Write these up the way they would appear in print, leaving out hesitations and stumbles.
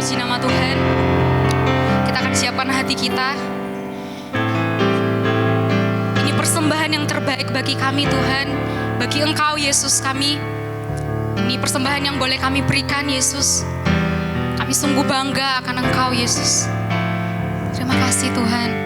Puji nama Tuhan. Kita akan siapkan hati kita. Ini persembahan yang terbaik bagi kami Tuhan, bagi Engkau Yesus kami. Ini persembahan yang boleh kami berikan Yesus. Kami sungguh bangga akan Engkau Yesus. Terima kasih Tuhan.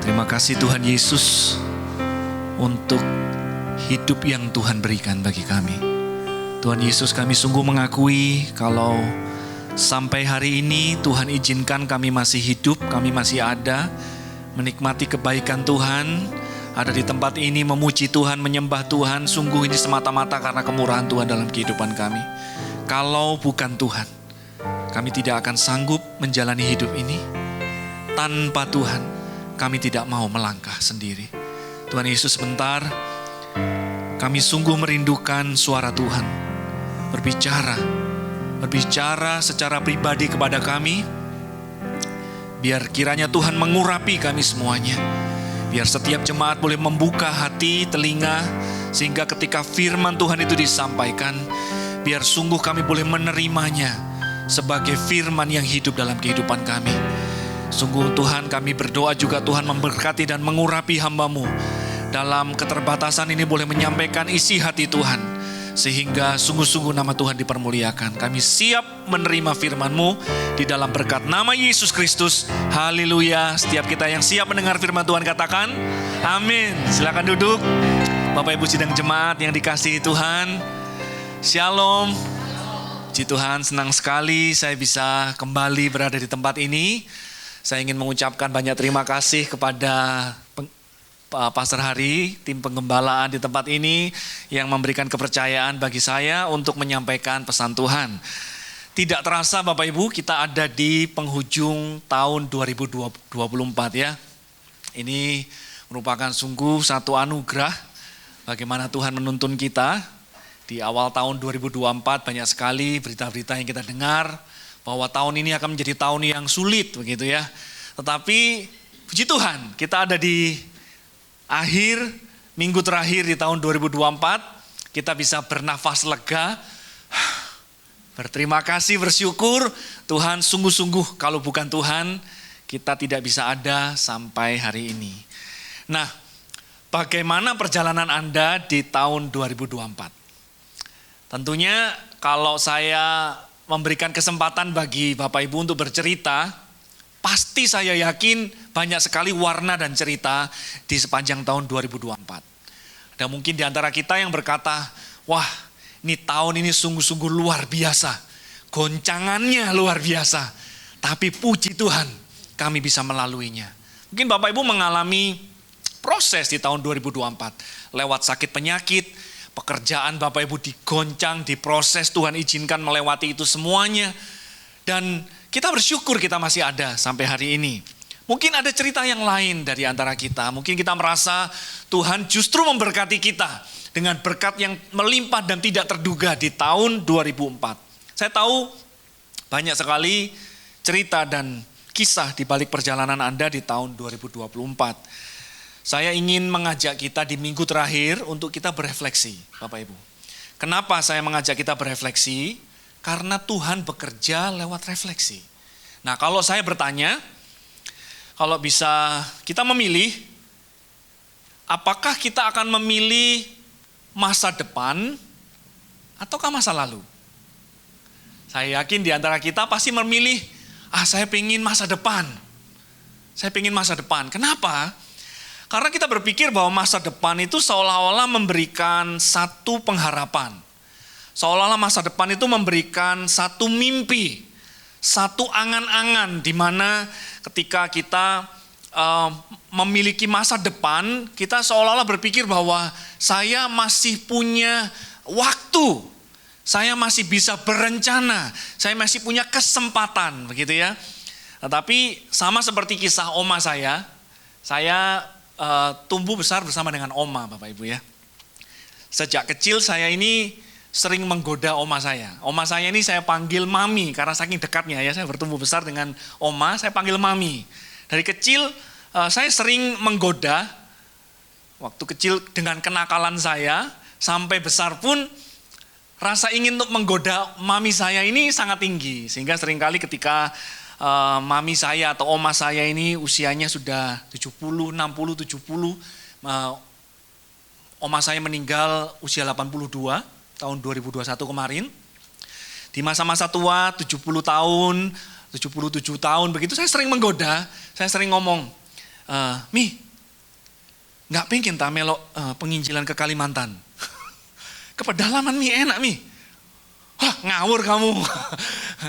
Terima kasih Tuhan Yesus untuk hidup yang Tuhan berikan bagi kami. Tuhan Yesus, kami sungguh mengakui kalau sampai hari ini Tuhan izinkan kami masih hidup, kami masih ada, menikmati kebaikan Tuhan, ada di tempat ini memuji Tuhan, menyembah Tuhan. Sungguh ini semata-mata karena kemurahan Tuhan dalam kehidupan kami. Kalau bukan Tuhan, kami tidak akan sanggup menjalani hidup ini. Tanpa Tuhan, kami tidak mau melangkah sendiri. Tuhan Yesus, sebentar kami sungguh merindukan suara Tuhan. Berbicara secara pribadi kepada kami. Biar kiranya Tuhan mengurapi kami semuanya. Biar setiap jemaat boleh membuka hati, telinga, sehingga ketika firman Tuhan itu disampaikan, biar sungguh kami boleh menerimanya sebagai firman yang hidup dalam kehidupan kami. Sungguh Tuhan, kami berdoa juga Tuhan memberkati dan mengurapi hamba-Mu. Dalam keterbatasan ini boleh menyampaikan isi hati Tuhan, sehingga sungguh-sungguh nama Tuhan dipermuliakan. Kami siap menerima firman-Mu di dalam berkat nama Yesus Kristus. Haleluya. Setiap kita yang siap mendengar firman Tuhan katakan amin. Silakan duduk. Bapak Ibu sidang jemaat yang dikasihi Tuhan, Shalom. Puji Tuhan, senang sekali saya bisa kembali berada di tempat ini. Saya ingin mengucapkan banyak terima kasih kepada Pastor Hari, tim penggembalaan di tempat ini yang memberikan kepercayaan bagi saya untuk menyampaikan pesan Tuhan. Tidak terasa Bapak Ibu, kita ada di penghujung tahun 2024 ya. Ini merupakan sungguh satu anugerah bagaimana Tuhan menuntun kita. Di awal tahun 2024 banyak sekali berita-berita yang kita dengar bahwa tahun ini akan menjadi tahun yang sulit begitu ya. Tetapi puji Tuhan, kita ada di akhir minggu terakhir di tahun 2024, kita bisa bernafas lega, berterima kasih, bersyukur. Tuhan sungguh-sungguh, kalau bukan Tuhan kita tidak bisa ada sampai hari ini. Nah, bagaimana perjalanan Anda di tahun 2024? Tentunya kalau saya memberikan kesempatan bagi Bapak Ibu untuk bercerita, pasti saya yakin banyak sekali warna dan cerita di sepanjang tahun 2024. Ada mungkin di antara kita yang berkata, wah ini tahun ini sungguh-sungguh luar biasa. Goncangannya luar biasa. Tapi puji Tuhan kami bisa melaluinya. Mungkin Bapak Ibu mengalami proses di tahun 2024. Lewat sakit penyakit, pekerjaan Bapak Ibu digoncang, diproses, Tuhan izinkan melewati itu semuanya. Dan kita bersyukur kita masih ada sampai hari ini. Mungkin ada cerita yang lain dari antara kita. Mungkin kita merasa Tuhan justru memberkati kita dengan berkat yang melimpah dan tidak terduga di tahun 2004. Saya tahu banyak sekali cerita dan kisah di balik perjalanan Anda di tahun 2024. Saya ingin mengajak kita di minggu terakhir untuk kita berefleksi, Bapak Ibu. Kenapa saya mengajak kita berefleksi? Karena Tuhan bekerja lewat refleksi. Nah, kalau saya bertanya, kalau bisa kita memilih, apakah kita akan memilih masa depan ataukah masa lalu? Saya yakin di antara kita pasti memilih, saya pengen masa depan. Saya pengen masa depan. Kenapa? Karena kita berpikir bahwa masa depan itu seolah-olah memberikan satu pengharapan. Seolah-olah masa depan itu memberikan satu mimpi, satu angan-angan di mana ketika kita memiliki masa depan, kita seolah-olah berpikir bahwa saya masih punya waktu, saya masih bisa berencana, saya masih punya kesempatan, begitu ya. Tetapi sama seperti kisah oma saya tumbuh besar bersama dengan oma, Bapak Ibu ya. Sejak kecil saya ini sering menggoda oma saya. Oma saya ini saya panggil mami karena saking dekatnya ya, saya bertumbuh besar dengan oma, saya panggil mami. Dari kecil saya sering menggoda, waktu kecil dengan kenakalan saya, sampai besar pun rasa ingin untuk menggoda mami saya ini sangat tinggi. Sehingga seringkali ketika mami saya atau oma saya ini usianya sudah 70, 60, 70, oma saya meninggal usia 82, tahun 2021 kemarin. Di masa-masa tua, 70 tahun, 77 tahun, begitu saya sering menggoda, saya sering ngomong, Mi, gak pengen tak melok penginjilan ke Kalimantan. Ke pedalaman Mi, enak Mi. Wah ngawur kamu.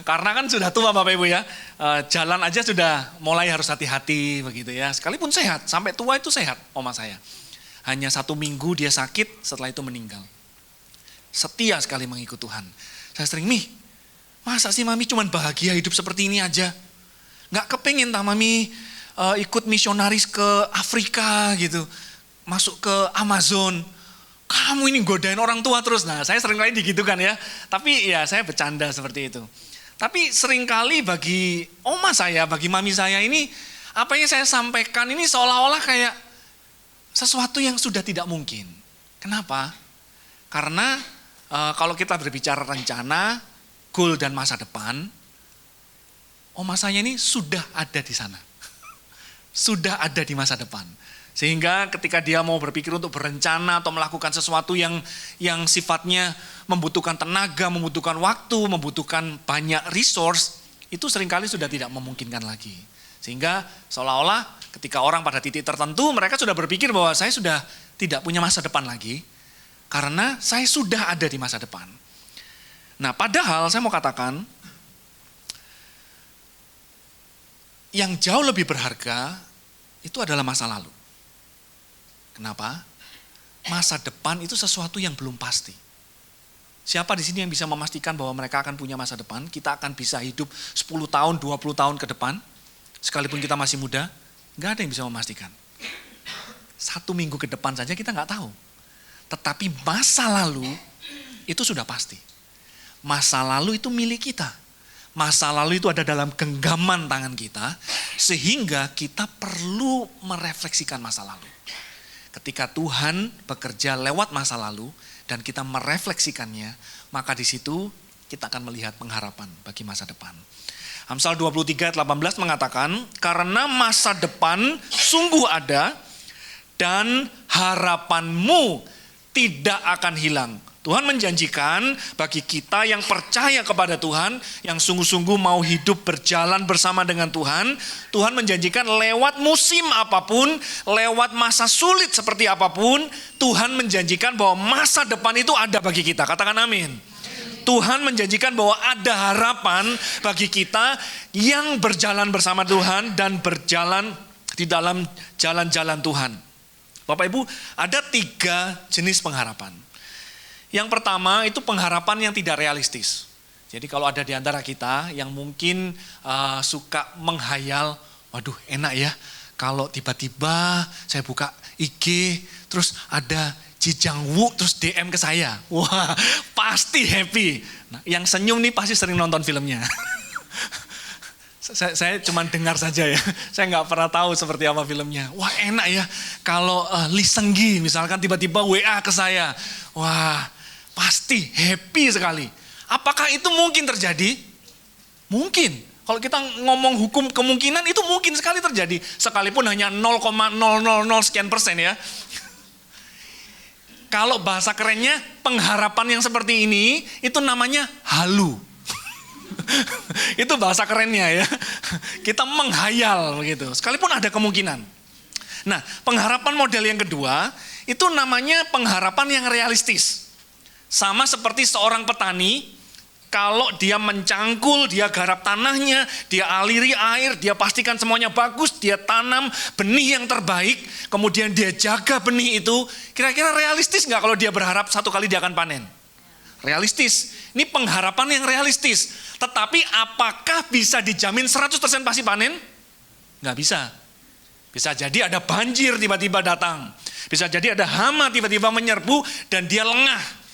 Karena kan sudah tua Bapak Ibu ya, jalan aja sudah mulai harus hati-hati begitu ya. Sekalipun sehat, sampai tua itu sehat oma saya. Hanya 1 minggu dia sakit, setelah itu meninggal. Setia sekali mengikut Tuhan. Saya sering, Mi, masa sih Mami cuman bahagia hidup seperti ini aja? Gak kepengen tak Mami ikut misionaris ke Afrika gitu. Masuk ke Amazon. Kamu ini godain orang tua terus. Nah saya sering kali digitukan ya. Tapi ya saya bercanda seperti itu. Tapi seringkali bagi oma saya, bagi mami saya ini, apa yang saya sampaikan ini seolah-olah kayak, sesuatu yang sudah tidak mungkin. Kenapa? Karena kalau kita berbicara rencana, goal dan masa depan, masanya ini sudah ada di sana. Sudah ada di masa depan. Sehingga ketika dia mau berpikir untuk berencana atau melakukan sesuatu yang sifatnya membutuhkan tenaga, membutuhkan waktu, membutuhkan banyak resource, itu seringkali sudah tidak memungkinkan lagi. Sehingga seolah-olah ketika orang pada titik tertentu, mereka sudah berpikir bahwa saya sudah tidak punya masa depan lagi, karena saya sudah ada di masa depan. Nah, padahal saya mau katakan, yang jauh lebih berharga itu adalah masa lalu. Kenapa? Masa depan itu sesuatu yang belum pasti. Siapa di sini yang bisa memastikan bahwa mereka akan punya masa depan? Kita akan bisa hidup 10 tahun, 20 tahun ke depan, sekalipun kita masih muda? Nggak ada yang bisa memastikan. 1 minggu ke depan saja kita nggak tahu. Tetapi masa lalu itu sudah pasti. Masa lalu itu milik kita. Masa lalu itu ada dalam genggaman tangan kita, sehingga kita perlu merefleksikan masa lalu. Ketika Tuhan bekerja lewat masa lalu dan kita merefleksikannya, maka di situ kita akan melihat pengharapan bagi masa depan. Amsal 23 ayat 18 mengatakan, karena masa depan sungguh ada dan harapanmu tidak akan hilang. Tuhan menjanjikan bagi kita yang percaya kepada Tuhan, yang sungguh-sungguh mau hidup berjalan bersama dengan Tuhan, Tuhan menjanjikan lewat musim apapun, lewat masa sulit seperti apapun, Tuhan menjanjikan bahwa masa depan itu ada bagi kita. Katakan amin. Tuhan menjanjikan bahwa ada harapan bagi kita yang berjalan bersama Tuhan dan berjalan di dalam jalan-jalan Tuhan. Bapak Ibu, ada 3 jenis pengharapan. Yang pertama itu pengharapan yang tidak realistis. Jadi kalau ada di antara kita yang mungkin suka menghayal, waduh enak ya kalau tiba-tiba saya buka IG terus ada Ji Jang Wook terus DM ke saya. Wah pasti happy. Nah, yang senyum nih pasti sering nonton filmnya. Saya cuma dengar saja ya, saya nggak pernah tahu seperti apa filmnya. Wah enak ya kalau Lee Seung Gi misalkan tiba-tiba WA ke saya. Wah pasti happy sekali. Apakah itu mungkin terjadi? Mungkin. Kalau kita ngomong hukum kemungkinan itu mungkin sekali terjadi. Sekalipun hanya 0,000 sekian persen ya. Kalau bahasa kerennya pengharapan yang seperti ini itu namanya halu. Itu bahasa kerennya ya. Kita menghayal begitu. Sekalipun ada kemungkinan. Nah, pengharapan model yang kedua itu namanya pengharapan yang realistis. Sama seperti seorang petani, kalau dia mencangkul, dia garap tanahnya, dia aliri air, dia pastikan semuanya bagus, dia tanam benih yang terbaik, kemudian dia jaga benih itu, kira-kira realistis nggak kalau dia berharap 1 kali dia akan panen? Realistis. Ini pengharapan yang realistis. Tetapi apakah bisa dijamin 100% pasti panen? Nggak bisa. Bisa jadi ada banjir tiba-tiba datang. Bisa jadi ada hama tiba-tiba menyerbu dan dia lengah.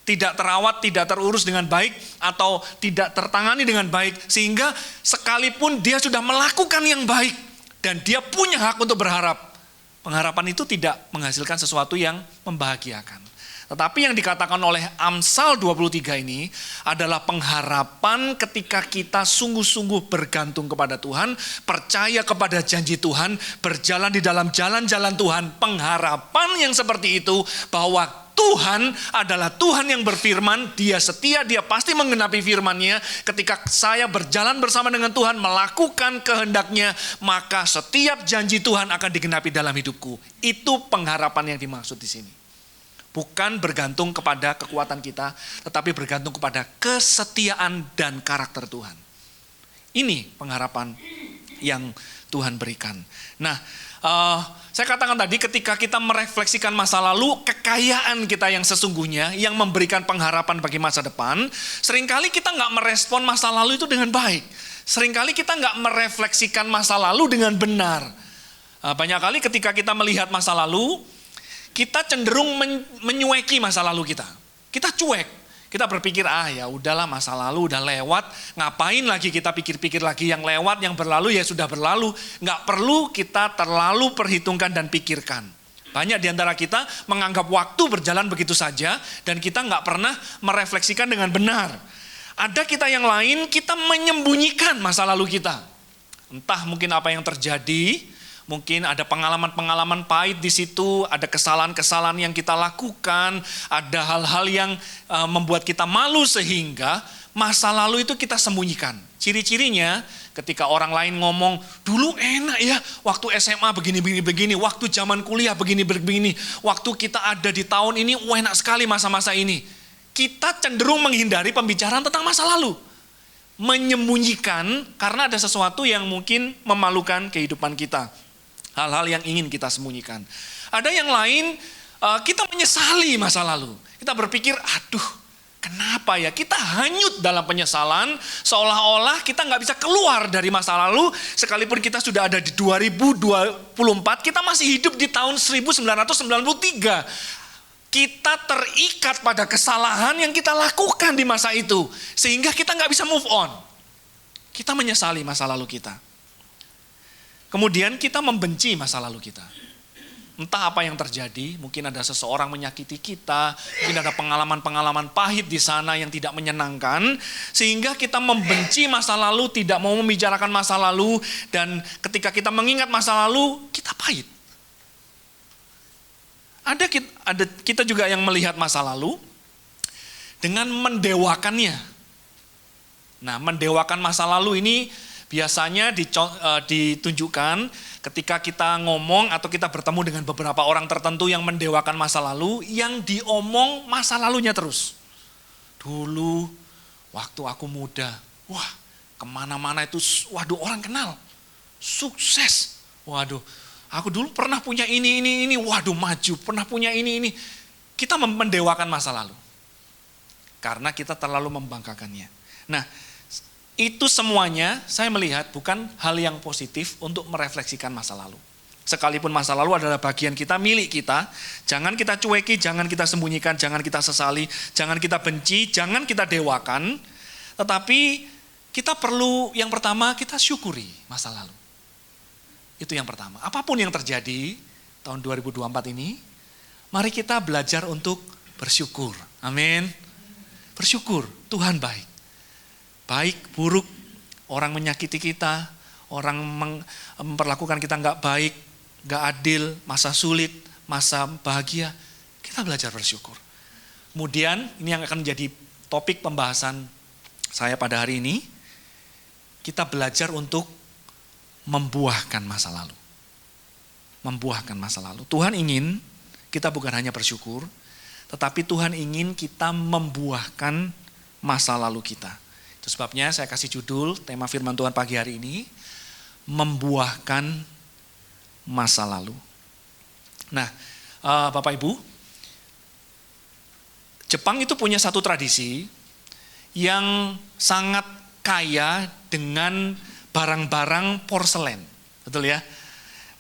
Tidak terawat, tidak terurus dengan baik, atau tidak tertangani dengan baik. Sehingga sekalipun dia sudah melakukan yang baik, dan dia punya hak untuk berharap. Pengharapan itu tidak menghasilkan sesuatu yang membahagiakan. Tetapi yang dikatakan oleh Amsal 23 ini adalah pengharapan ketika kita sungguh-sungguh bergantung kepada Tuhan, percaya kepada janji Tuhan, berjalan di dalam jalan-jalan Tuhan. Pengharapan yang seperti itu bahwa Tuhan adalah Tuhan yang berfirman, dia setia, dia pasti menggenapi firman-Nya. Ketika saya berjalan bersama dengan Tuhan, melakukan kehendak-Nya, maka setiap janji Tuhan akan digenapi dalam hidupku. Itu pengharapan yang dimaksud di sini. Bukan bergantung kepada kekuatan kita, tetapi bergantung kepada kesetiaan dan karakter Tuhan. Ini pengharapan yang Tuhan berikan. Nah, saya katakan tadi ketika kita merefleksikan masa lalu, kekayaan kita yang sesungguhnya yang memberikan pengharapan bagi masa depan, seringkali kita nggak merespon masa lalu itu dengan baik. Seringkali kita nggak merefleksikan masa lalu dengan benar. Banyak kali ketika kita melihat masa lalu, kita cenderung menyueki masa lalu kita. Kita cuek. Kita berpikir, ya udahlah masa lalu udah lewat, ngapain lagi kita pikir-pikir lagi yang lewat, yang berlalu ya sudah berlalu. Nggak perlu kita terlalu perhitungkan dan pikirkan. Banyak di antara kita menganggap waktu berjalan begitu saja dan kita nggak pernah merefleksikan dengan benar. Ada kita yang lain, kita menyembunyikan masa lalu kita. Entah mungkin apa yang terjadi, mungkin ada pengalaman-pengalaman pahit di situ, ada kesalahan-kesalahan yang kita lakukan, ada hal-hal yang membuat kita malu sehingga masa lalu itu kita sembunyikan. Ciri-cirinya ketika orang lain ngomong, dulu enak ya, waktu SMA begini, waktu zaman kuliah begini, waktu kita ada di tahun ini, enak sekali masa-masa ini. Kita cenderung menghindari pembicaraan tentang masa lalu. Menyembunyikan karena ada sesuatu yang mungkin memalukan kehidupan kita. Hal-hal yang ingin kita sembunyikan. Ada yang lain, kita menyesali masa lalu. Kita berpikir, aduh, kenapa ya kita hanyut dalam penyesalan, seolah-olah kita nggak bisa keluar dari masa lalu, sekalipun kita sudah ada di 2024, kita masih hidup di tahun 1993. Kita terikat pada kesalahan yang kita lakukan di masa itu, sehingga kita nggak bisa move on. Kita menyesali masa lalu kita. Kemudian kita membenci masa lalu kita. Entah apa yang terjadi, mungkin ada seseorang menyakiti kita, mungkin ada pengalaman-pengalaman pahit di sana yang tidak menyenangkan, sehingga kita membenci masa lalu, tidak mau membicarakan masa lalu, dan ketika kita mengingat masa lalu, kita pahit. Ada kita juga yang melihat masa lalu dengan mendewakannya. Nah, mendewakan masa lalu ini biasanya ditunjukkan ketika kita ngomong atau kita bertemu dengan beberapa orang tertentu yang mendewakan masa lalu, yang diomong masa lalunya terus. Dulu, waktu aku muda, wah kemana-mana itu, waduh orang kenal, sukses, waduh aku dulu pernah punya ini, waduh maju, pernah punya ini. Kita mendewakan masa lalu, karena kita terlalu membanggakannya. Nah, itu semuanya saya melihat bukan hal yang positif untuk merefleksikan masa lalu. Sekalipun masa lalu adalah bagian kita, milik kita, jangan kita cueki, jangan kita sembunyikan, jangan kita sesali, jangan kita benci, jangan kita dewakan. Tetapi kita perlu, yang pertama kita syukuri masa lalu. Itu yang pertama. Apapun yang terjadi tahun 2024 ini, mari kita belajar untuk bersyukur. Amin. Bersyukur, Tuhan baik. Baik, buruk, orang menyakiti kita, orang memperlakukan kita nggak baik, nggak adil, masa sulit, masa bahagia, kita belajar bersyukur. Kemudian ini yang akan menjadi topik pembahasan saya pada hari ini, kita belajar untuk membuahkan masa lalu. Membuahkan masa lalu. Tuhan ingin kita bukan hanya bersyukur, tetapi Tuhan ingin kita membuahkan masa lalu kita. Itu sebabnya saya kasih judul tema firman Tuhan pagi hari ini, membuahkan masa lalu. Nah, Bapak Ibu, Jepang itu punya satu tradisi yang sangat kaya dengan barang-barang porselen. Betul ya?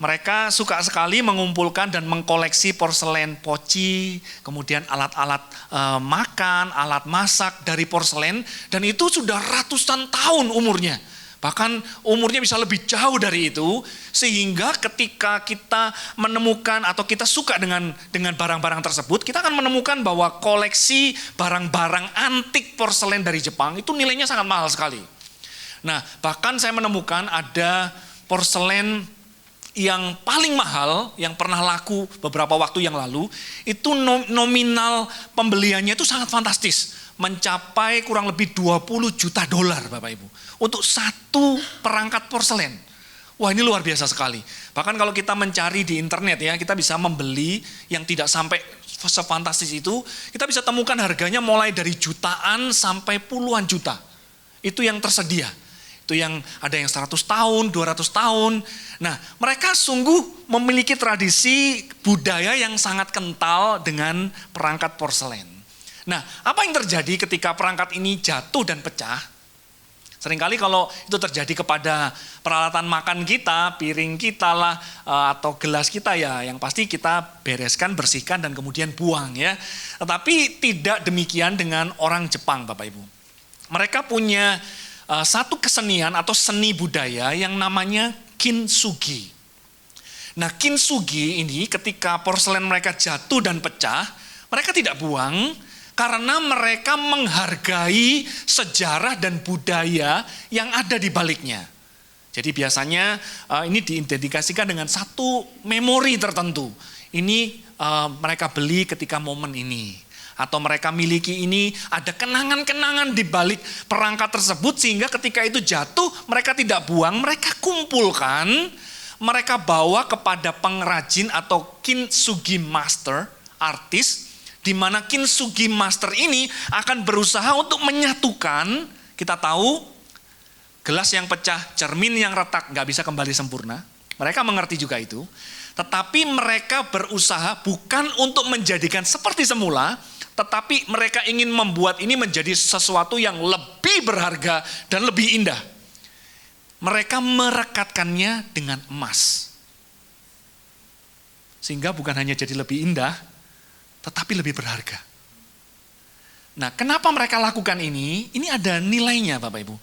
Mereka suka sekali mengumpulkan dan mengkoleksi porselen poci, kemudian alat-alat makan, alat masak dari porselen, dan itu sudah ratusan tahun umurnya. Bahkan umurnya bisa lebih jauh dari itu, sehingga ketika kita menemukan atau kita suka dengan barang-barang tersebut, kita akan menemukan bahwa koleksi barang-barang antik porselen dari Jepang itu nilainya sangat mahal sekali. Nah, bahkan saya menemukan ada porselen yang paling mahal, yang pernah laku beberapa waktu yang lalu, itu nominal pembeliannya itu sangat fantastis. Mencapai kurang lebih 20 juta dolar Bapak Ibu. Untuk satu perangkat porselen. Wah, ini luar biasa sekali. Bahkan kalau kita mencari di internet ya, kita bisa membeli yang tidak sampai sefantastis itu. Kita bisa temukan harganya mulai dari jutaan sampai puluhan juta. Itu yang tersedia. Itu yang ada yang 100 tahun, 200 tahun. Nah, mereka sungguh memiliki tradisi budaya yang sangat kental dengan perangkat porselen. Nah, apa yang terjadi ketika perangkat ini jatuh dan pecah? Seringkali kalau itu terjadi kepada peralatan makan kita, piring kita lah, atau gelas kita ya, yang pasti kita bereskan, bersihkan, dan kemudian buang ya. Tetapi tidak demikian dengan orang Jepang Bapak Ibu. Mereka punya satu kesenian atau seni budaya yang namanya kintsugi. Nah, kintsugi ini ketika porselen mereka jatuh dan pecah, mereka tidak buang karena mereka menghargai sejarah dan budaya yang ada di baliknya. Jadi biasanya ini diidentifikasikan dengan satu memori tertentu. Ini mereka beli ketika momen ini. Atau mereka miliki ini, ada kenangan-kenangan di balik perangkat tersebut sehingga ketika itu jatuh mereka tidak buang, mereka kumpulkan, mereka bawa kepada pengrajin atau kintsugi master, artis, di mana kintsugi master ini akan berusaha untuk menyatukan. Kita tahu gelas yang pecah, cermin yang retak gak bisa kembali sempurna. Mereka mengerti juga itu. Tetapi mereka berusaha bukan untuk menjadikan seperti semula, tetapi mereka ingin membuat ini menjadi sesuatu yang lebih berharga dan lebih indah. Mereka merekatkannya dengan emas. Sehingga bukan hanya jadi lebih indah, tetapi lebih berharga. Nah, kenapa mereka lakukan ini? Ini ada nilainya Bapak Ibu.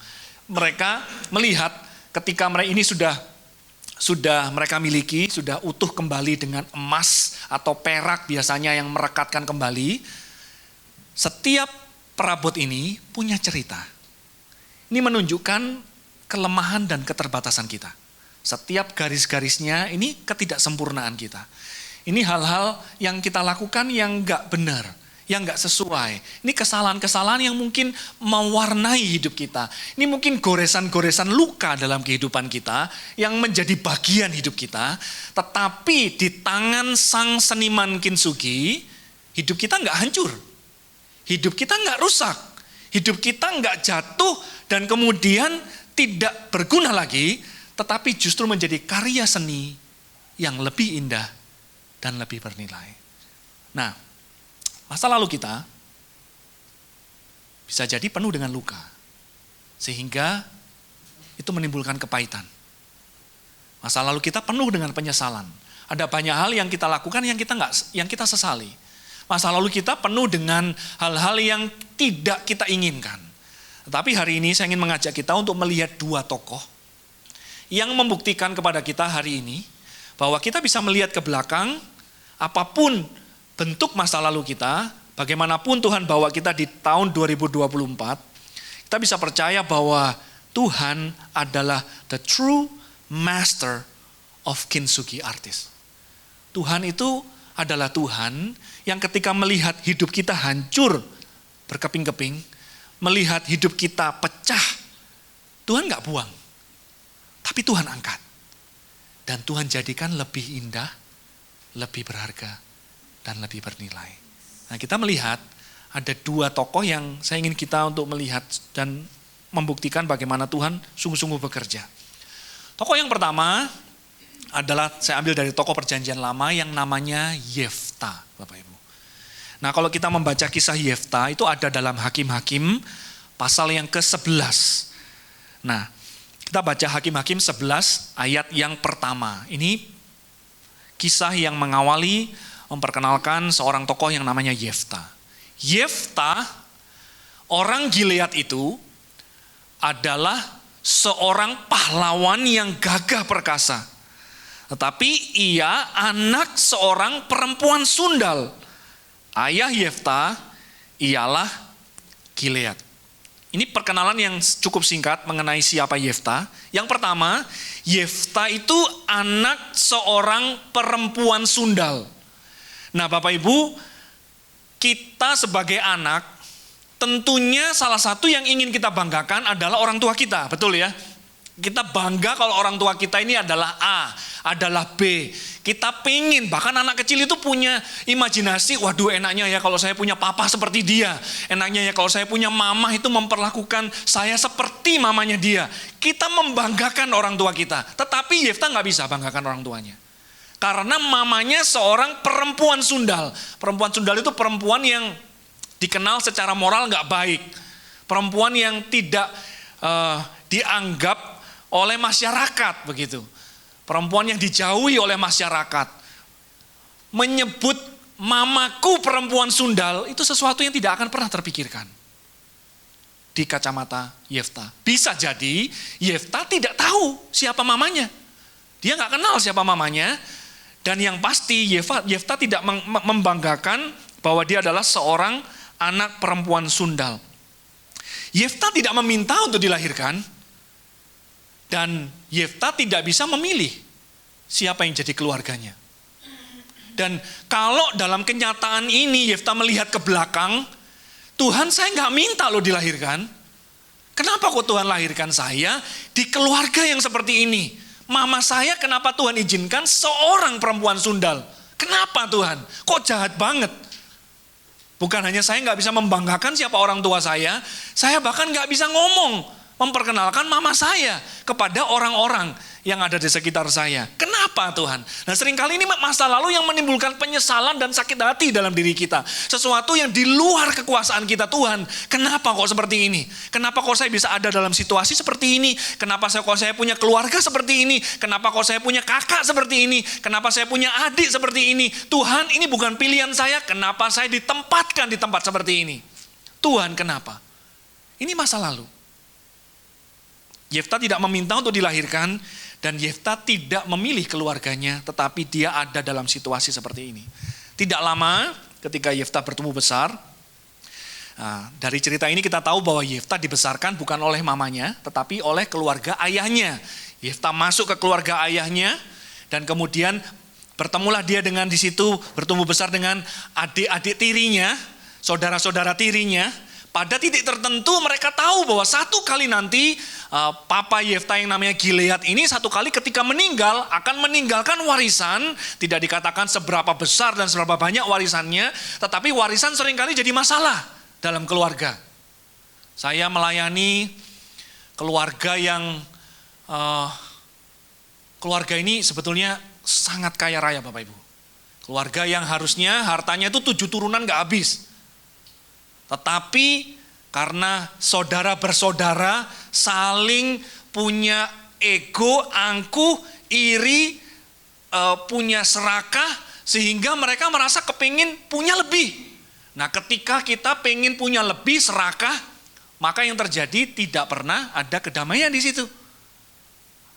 Mereka melihat ketika mereka ini sudah mereka miliki, sudah utuh kembali dengan emas atau perak biasanya yang merekatkan kembali. Setiap perabot ini punya cerita. Ini menunjukkan kelemahan dan keterbatasan kita. Setiap garis-garisnya ini ketidaksempurnaan kita. Ini hal-hal yang kita lakukan yang gak benar, yang gak sesuai. Ini kesalahan-kesalahan yang mungkin mewarnai hidup kita. Ini mungkin goresan-goresan luka dalam kehidupan kita yang menjadi bagian hidup kita. Tetapi di tangan sang seniman kintsugi, hidup kita gak hancur. Hidup kita nggak rusak, hidup kita nggak jatuh dan kemudian tidak berguna lagi, tetapi justru menjadi karya seni yang lebih indah dan lebih bernilai. Nah, masa lalu kita bisa jadi penuh dengan luka, sehingga itu menimbulkan kepahitan. Masa lalu kita penuh dengan penyesalan. Ada banyak hal yang kita lakukan yang kita sesali. Masa lalu kita penuh dengan hal-hal yang tidak kita inginkan. Tetapi hari ini saya ingin mengajak kita untuk melihat dua tokoh yang membuktikan kepada kita hari ini bahwa kita bisa melihat ke belakang, apapun bentuk masa lalu kita, bagaimanapun Tuhan bawa kita di tahun 2024, kita bisa percaya bahwa Tuhan adalah the true master of kintsugi artist. Tuhan itu adalah Tuhan yang ketika melihat hidup kita hancur berkeping-keping, melihat hidup kita pecah, Tuhan gak buang, tapi Tuhan angkat. Dan Tuhan jadikan lebih indah, lebih berharga, dan lebih bernilai. Nah, kita melihat ada dua tokoh yang saya ingin kita untuk melihat dan membuktikan bagaimana Tuhan sungguh-sungguh bekerja. Tokoh yang pertama adalah saya ambil dari tokoh perjanjian lama yang namanya Yefta, Bapak Ibu. Nah, kalau kita membaca kisah Yefta itu ada dalam Hakim-Hakim pasal yang ke-11. Nah, kita baca Hakim-Hakim 11 ayat yang pertama. Ini kisah yang mengawali memperkenalkan seorang tokoh yang namanya Yefta. Yefta, orang Gilead itu adalah seorang pahlawan yang gagah perkasa. Tetapi ia anak seorang perempuan sundal. Ayah Yefta ialah Gilead. Ini perkenalan yang cukup singkat mengenai siapa Yefta. Yang pertama, Yefta itu anak seorang perempuan sundal. Nah, Bapak Ibu, kita sebagai anak, tentunya salah satu yang ingin kita banggakan adalah orang tua kita, betul ya? Kita bangga kalau orang tua kita ini adalah A, adalah B. Kita pengen, bahkan anak kecil itu punya imajinasi, waduh enaknya ya kalau saya punya papa seperti dia. Enaknya ya kalau saya punya mama itu memperlakukan saya seperti mamanya dia. Kita membanggakan orang tua kita. Tetapi Yefta gak bisa banggakan orang tuanya. Karena mamanya seorang perempuan sundal. Perempuan sundal itu perempuan yang dikenal secara moral gak baik. Perempuan yang tidak dianggap oleh masyarakat begitu. Perempuan yang dijauhi oleh masyarakat. Menyebut mamaku perempuan sundal itu sesuatu yang tidak akan pernah terpikirkan di kacamata Yefta. Bisa jadi Yefta tidak tahu siapa mamanya. Dia nggak kenal siapa mamanya. Dan yang pasti Yefta tidak membanggakan bahwa dia adalah seorang anak perempuan sundal. Yefta tidak meminta untuk dilahirkan. Dan Yefta tidak bisa memilih siapa yang jadi keluarganya. Dan kalau dalam kenyataan ini Yefta melihat ke belakang, Tuhan, saya nggak minta lo dilahirkan. Kenapa kok Tuhan lahirkan saya di keluarga yang seperti ini? Mama saya kenapa Tuhan izinkan seorang perempuan sundal? Kenapa Tuhan? Kok jahat banget? Bukan hanya saya nggak bisa membanggakan siapa orang tua saya bahkan nggak bisa ngomong, memperkenalkan mama saya kepada orang-orang yang ada di sekitar saya. Kenapa Tuhan? Nah, seringkali ini masa lalu yang menimbulkan penyesalan dan sakit hati dalam diri kita. Sesuatu yang di luar kekuasaan kita. Tuhan, kenapa kok seperti ini? Kenapa kok saya bisa ada dalam situasi seperti ini? Kenapa kok saya punya keluarga seperti ini? Kenapa kok saya punya kakak seperti ini? Kenapa saya punya adik seperti ini? Tuhan, ini bukan pilihan saya. Kenapa saya ditempatkan di tempat seperti ini? Tuhan, kenapa? Ini masa lalu. Yefta tidak meminta untuk dilahirkan, dan Yefta tidak memilih keluarganya, tetapi dia ada dalam situasi seperti ini. Tidak lama ketika Yefta bertumbuh besar, dari cerita ini kita tahu bahwa Yefta dibesarkan bukan oleh mamanya, tetapi oleh keluarga ayahnya. Yefta masuk ke keluarga ayahnya, dan kemudian bertemulah dia dengan di situ, bertumbuh besar dengan adik-adik tirinya, saudara-saudara tirinya. Pada titik tertentu mereka tahu bahwa satu kali nanti papa Yefta yang namanya Gilead ini satu kali ketika meninggal akan meninggalkan warisan. Tidak dikatakan seberapa besar dan seberapa banyak warisannya, tetapi warisan seringkali jadi masalah dalam keluarga. Saya melayani keluarga yang keluarga ini sebetulnya sangat kaya raya Bapak Ibu. Keluarga yang harusnya hartanya itu 7 turunan gak habis. Tetapi karena saudara bersaudara saling punya ego, angkuh, iri, punya serakah, sehingga mereka merasa kepingin punya lebih. Nah, ketika kita pengen punya lebih serakah, maka yang terjadi tidak pernah ada kedamaian di situ.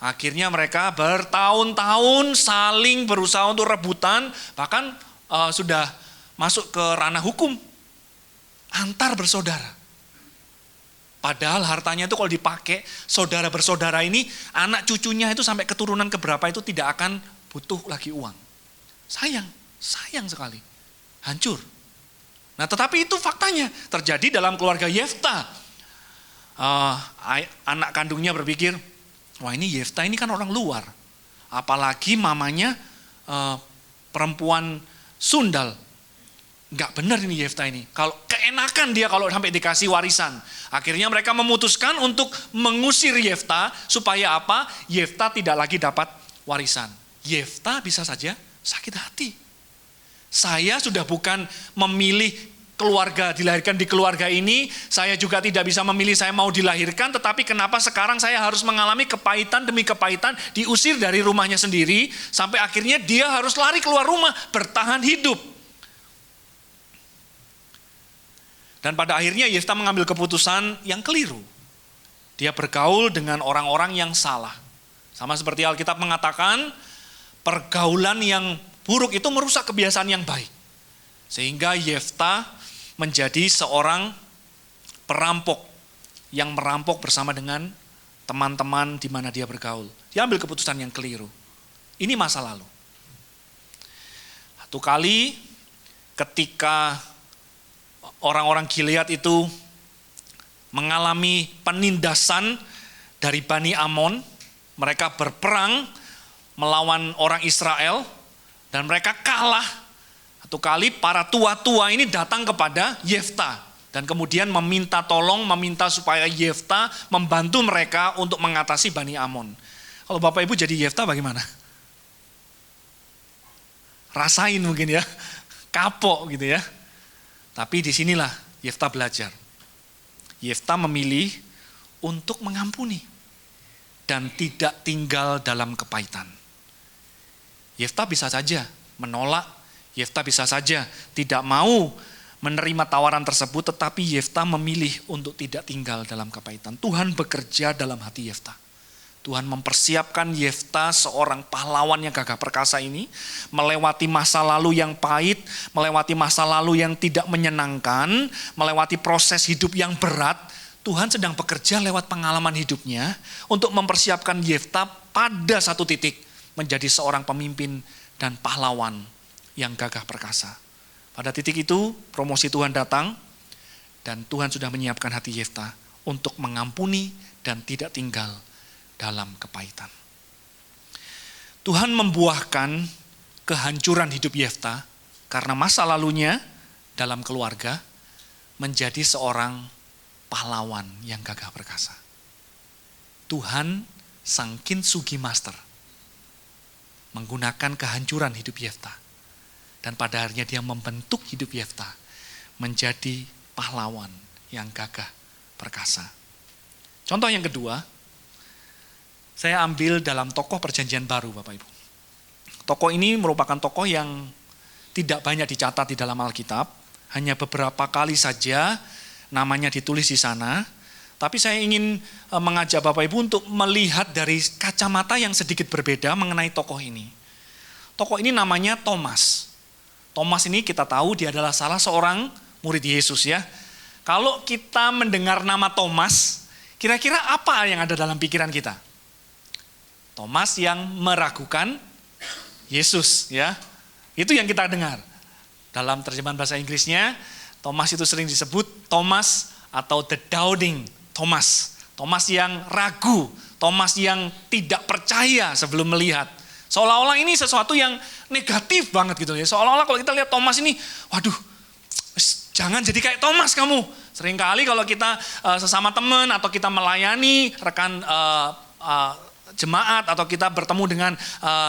Akhirnya mereka bertahun-tahun saling berusaha untuk rebutan, bahkan sudah masuk ke ranah hukum antar bersaudara. Padahal hartanya itu kalau dipakai saudara bersaudara ini, anak cucunya itu sampai keturunan keberapa itu tidak akan butuh lagi uang. Sayang sekali. Hancur. Nah, tetapi itu faktanya terjadi dalam keluarga Yefta. Anak kandungnya berpikir, wah ini Yefta ini kan orang luar. Apalagi mamanya perempuan sundal. Enggak benar ini Yefta ini. Kalau keenakan dia kalau sampai dikasih warisan. Akhirnya mereka memutuskan untuk mengusir Yefta supaya apa? Yefta tidak lagi dapat warisan. Yefta bisa saja sakit hati. Saya sudah bukan memilih keluarga, dilahirkan di keluarga ini. Saya juga tidak bisa memilih saya mau dilahirkan, tetapi kenapa sekarang saya harus mengalami kepahitan demi kepahitan, diusir dari rumahnya sendiri, sampai akhirnya dia harus lari keluar rumah, bertahan hidup. Dan pada akhirnya Yefta mengambil keputusan yang keliru. Dia bergaul dengan orang-orang yang salah. Sama seperti Alkitab mengatakan, pergaulan yang buruk itu merusak kebiasaan yang baik. Sehingga Yefta menjadi seorang perampok yang merampok bersama dengan teman-teman di mana dia bergaul. Dia ambil keputusan yang keliru. Ini masa lalu. Satu kali ketika orang-orang Gilead itu mengalami penindasan dari Bani Amon. Mereka berperang melawan orang Israel dan mereka kalah. Satu kali para tua-tua ini datang kepada Yefta dan kemudian meminta tolong, meminta supaya Yefta membantu mereka untuk mengatasi Bani Amon. Kalau Bapak Ibu jadi Yefta bagaimana? Rasain mungkin ya, kapok gitu ya. Tapi disinilah Yefta belajar. Yefta memilih untuk mengampuni dan tidak tinggal dalam kepahitan. Yefta bisa saja menolak, Yefta bisa saja tidak mau menerima tawaran tersebut, tetapi Yefta memilih untuk tidak tinggal dalam kepahitan. Tuhan bekerja dalam hati Yefta. Tuhan mempersiapkan Yefta, seorang pahlawan yang gagah perkasa ini, melewati masa lalu yang pahit, melewati masa lalu yang tidak menyenangkan, melewati proses hidup yang berat. Tuhan sedang bekerja lewat pengalaman hidupnya untuk mempersiapkan Yefta pada satu titik menjadi seorang pemimpin dan pahlawan yang gagah perkasa. Pada titik itu promosi Tuhan datang dan Tuhan sudah menyiapkan hati Yefta untuk mengampuni dan tidak tinggal dalam kepahitan. Tuhan membuahkan kehancuran hidup Yefta karena masa lalunya dalam keluarga menjadi seorang pahlawan yang gagah perkasa. Tuhan sang Kintsugi Master menggunakan kehancuran hidup Yefta dan pada akhirnya dia membentuk hidup Yefta menjadi pahlawan yang gagah perkasa. Contoh yang kedua, saya ambil dalam tokoh Perjanjian Baru, Bapak Ibu. Tokoh ini merupakan tokoh yang tidak banyak dicatat di dalam Alkitab, hanya beberapa kali saja namanya ditulis di sana. Tapi saya ingin mengajak Bapak Ibu untuk melihat dari kacamata yang sedikit berbeda mengenai tokoh ini. Tokoh ini namanya Thomas. Thomas ini kita tahu dia adalah salah seorang murid Yesus ya. Kalau kita mendengar nama Thomas, kira-kira apa yang ada dalam pikiran kita? Thomas yang meragukan Yesus ya. Itu yang kita dengar. Dalam terjemahan bahasa Inggrisnya, Thomas itu sering disebut Thomas atau the doubting Thomas. Thomas yang ragu, Thomas yang tidak percaya sebelum melihat. Seolah-olah ini sesuatu yang negatif banget gitu ya. Seolah-olah kalau kita lihat Thomas ini, waduh, jangan jadi kayak Thomas kamu. Seringkali kalau kita sesama teman atau kita melayani rekan jemaat atau kita bertemu dengan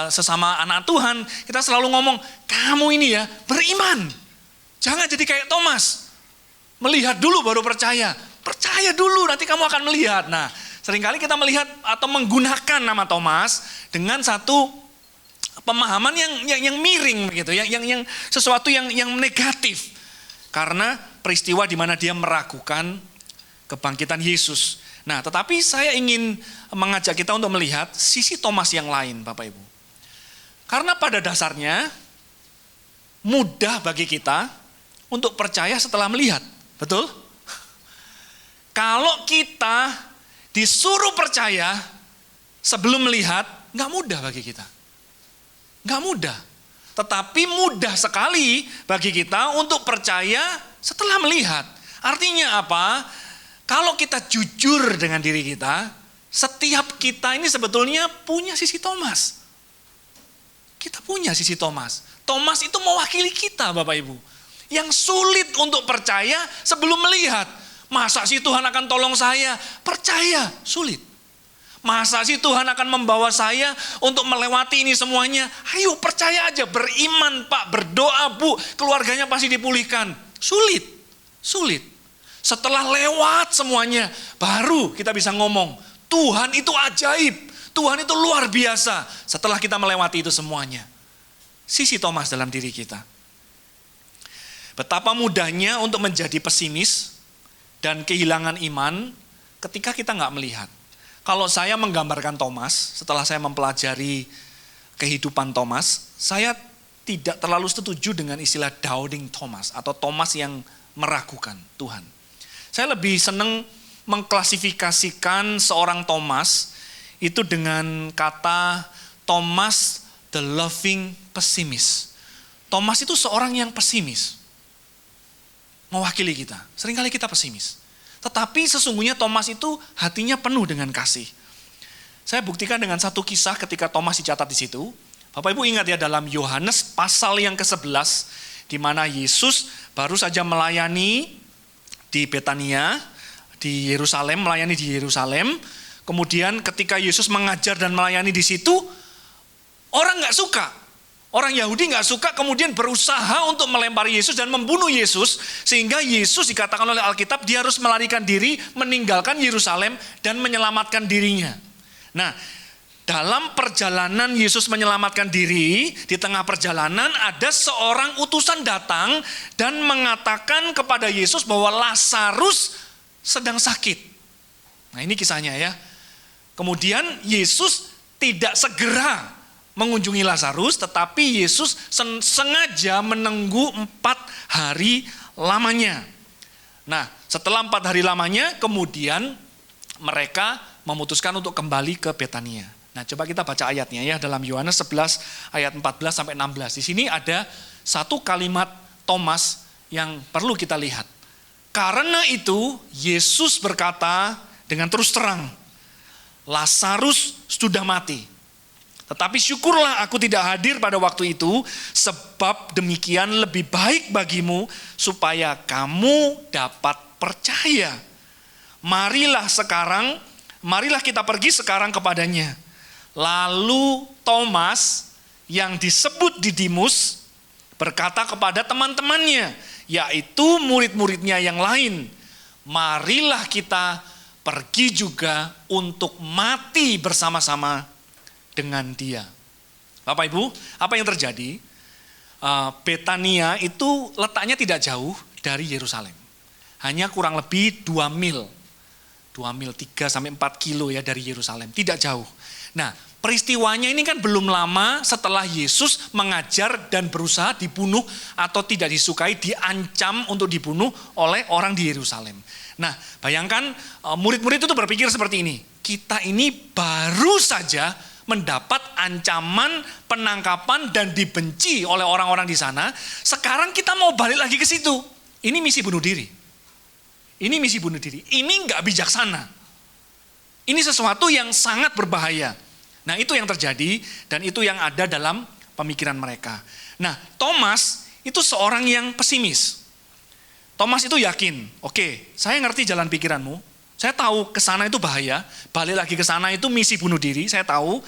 sesama anak Tuhan, kita selalu ngomong, kamu ini ya beriman. Jangan jadi kayak Thomas. Melihat dulu baru percaya. Percaya dulu nanti kamu akan melihat. Nah, seringkali kita melihat atau menggunakan nama Thomas dengan satu pemahaman yang miring begitu, yang sesuatu yang negatif. Karena peristiwa di mana dia meragukan kebangkitan Yesus. Nah, tetapi saya ingin mengajak kita untuk melihat sisi Thomas yang lain, Bapak Ibu. Karena pada dasarnya mudah bagi kita untuk percaya setelah melihat, betul? Kalau kita disuruh percaya sebelum melihat, nggak mudah bagi kita. Nggak mudah. Tetapi mudah sekali bagi kita untuk percaya setelah melihat. Artinya apa? Kalau kita jujur dengan diri kita, setiap kita ini sebetulnya punya sisi Thomas. Kita punya sisi Thomas. Thomas itu mewakili kita, Bapak Ibu. Yang sulit untuk percaya sebelum melihat. Masa sih Tuhan akan tolong saya? Percaya, sulit. Masa sih Tuhan akan membawa saya untuk melewati ini semuanya? Ayo percaya aja, beriman Pak, berdoa Bu, keluarganya pasti dipulihkan. Sulit, sulit. Setelah lewat semuanya, baru kita bisa ngomong, Tuhan itu ajaib, Tuhan itu luar biasa. Setelah kita melewati itu semuanya. Sisi Thomas dalam diri kita. Betapa mudahnya untuk menjadi pesimis dan kehilangan iman ketika kita nggak melihat. Kalau saya menggambarkan Thomas, setelah saya mempelajari kehidupan Thomas, saya tidak terlalu setuju dengan istilah doubting Thomas atau Thomas yang meragukan Tuhan. Saya lebih senang mengklasifikasikan seorang Thomas itu dengan kata Thomas the loving pessimist. Thomas itu seorang yang pesimis. Mewakili kita. Seringkali kita pesimis. Tetapi sesungguhnya Thomas itu hatinya penuh dengan kasih. Saya buktikan dengan satu kisah ketika Thomas dicatat di situ. Bapak Ibu ingat ya dalam Yohanes pasal yang ke-11 di mana Yesus baru saja melayani di Betania, di Yerusalem, melayani di Yerusalem. Kemudian ketika Yesus mengajar dan melayani di situ, orang nggak suka. Orang Yahudi nggak suka, kemudian berusaha untuk melempari Yesus dan membunuh Yesus. Sehingga Yesus dikatakan oleh Alkitab, dia harus melarikan diri, meninggalkan Yerusalem dan menyelamatkan dirinya. Nah, dalam perjalanan Yesus menyelamatkan diri, di tengah perjalanan ada seorang utusan datang dan mengatakan kepada Yesus bahwa Lazarus sedang sakit. Nah ini kisahnya ya. Kemudian Yesus tidak segera mengunjungi Lazarus, tetapi Yesus sengaja menunggu 4 hari lamanya. Nah, setelah 4 hari lamanya, kemudian mereka memutuskan untuk kembali ke Betania. Nah, coba kita baca ayatnya ya, dalam Yohanes 11 ayat 14 sampai 16. Di sini ada satu kalimat Thomas yang perlu kita lihat. Karena itu Yesus berkata dengan terus terang, Lazarus sudah mati. Tetapi syukurlah aku tidak hadir pada waktu itu, sebab demikian lebih baik bagimu supaya kamu dapat percaya. Marilah kita pergi sekarang kepadanya. Lalu Thomas yang disebut Didimus berkata kepada teman-temannya, yaitu murid-muridnya yang lain, marilah kita pergi juga untuk mati bersama-sama dengan dia. Bapak Ibu, apa yang terjadi? Betania itu letaknya tidak jauh dari Yerusalem. Hanya kurang lebih 2 mil. 2 mil 3-4 kilo ya dari Yerusalem, tidak jauh. Nah, peristiwanya ini kan belum lama setelah Yesus mengajar dan berusaha dibunuh atau tidak disukai, diancam untuk dibunuh oleh orang di Yerusalem. Nah, bayangkan murid-murid itu berpikir seperti ini. Kita ini baru saja mendapat ancaman penangkapan dan dibenci oleh orang-orang di sana. Sekarang kita mau balik lagi ke situ. Ini misi bunuh diri. Ini misi bunuh diri. Ini nggak bijaksana. Ini sesuatu yang sangat berbahaya. Nah, itu yang terjadi dan itu yang ada dalam pemikiran mereka. Nah, Thomas itu seorang yang pesimis. Thomas itu yakin, oke, saya ngerti jalan pikiranmu. Saya tahu ke sana itu bahaya, balik lagi ke sana itu misi bunuh diri, saya tahu.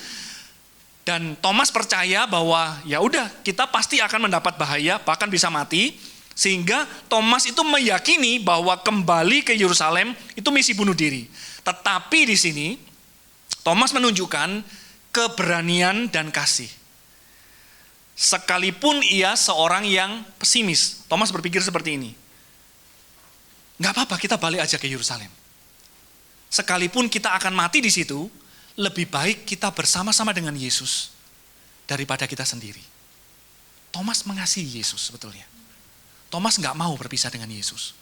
Dan Thomas percaya bahwa ya udah, kita pasti akan mendapat bahaya, bahkan bisa mati. Sehingga Thomas itu meyakini bahwa kembali ke Yerusalem itu misi bunuh diri. Tetapi di sini Thomas menunjukkan keberanian dan kasih. Sekalipun ia seorang yang pesimis, Thomas berpikir seperti ini. Nggak apa-apa, kita balik aja ke Yerusalem. Sekalipun kita akan mati di situ, lebih baik kita bersama-sama dengan Yesus daripada kita sendiri. Thomas mengasihi Yesus sebetulnya. Thomas nggak mau berpisah dengan Yesus.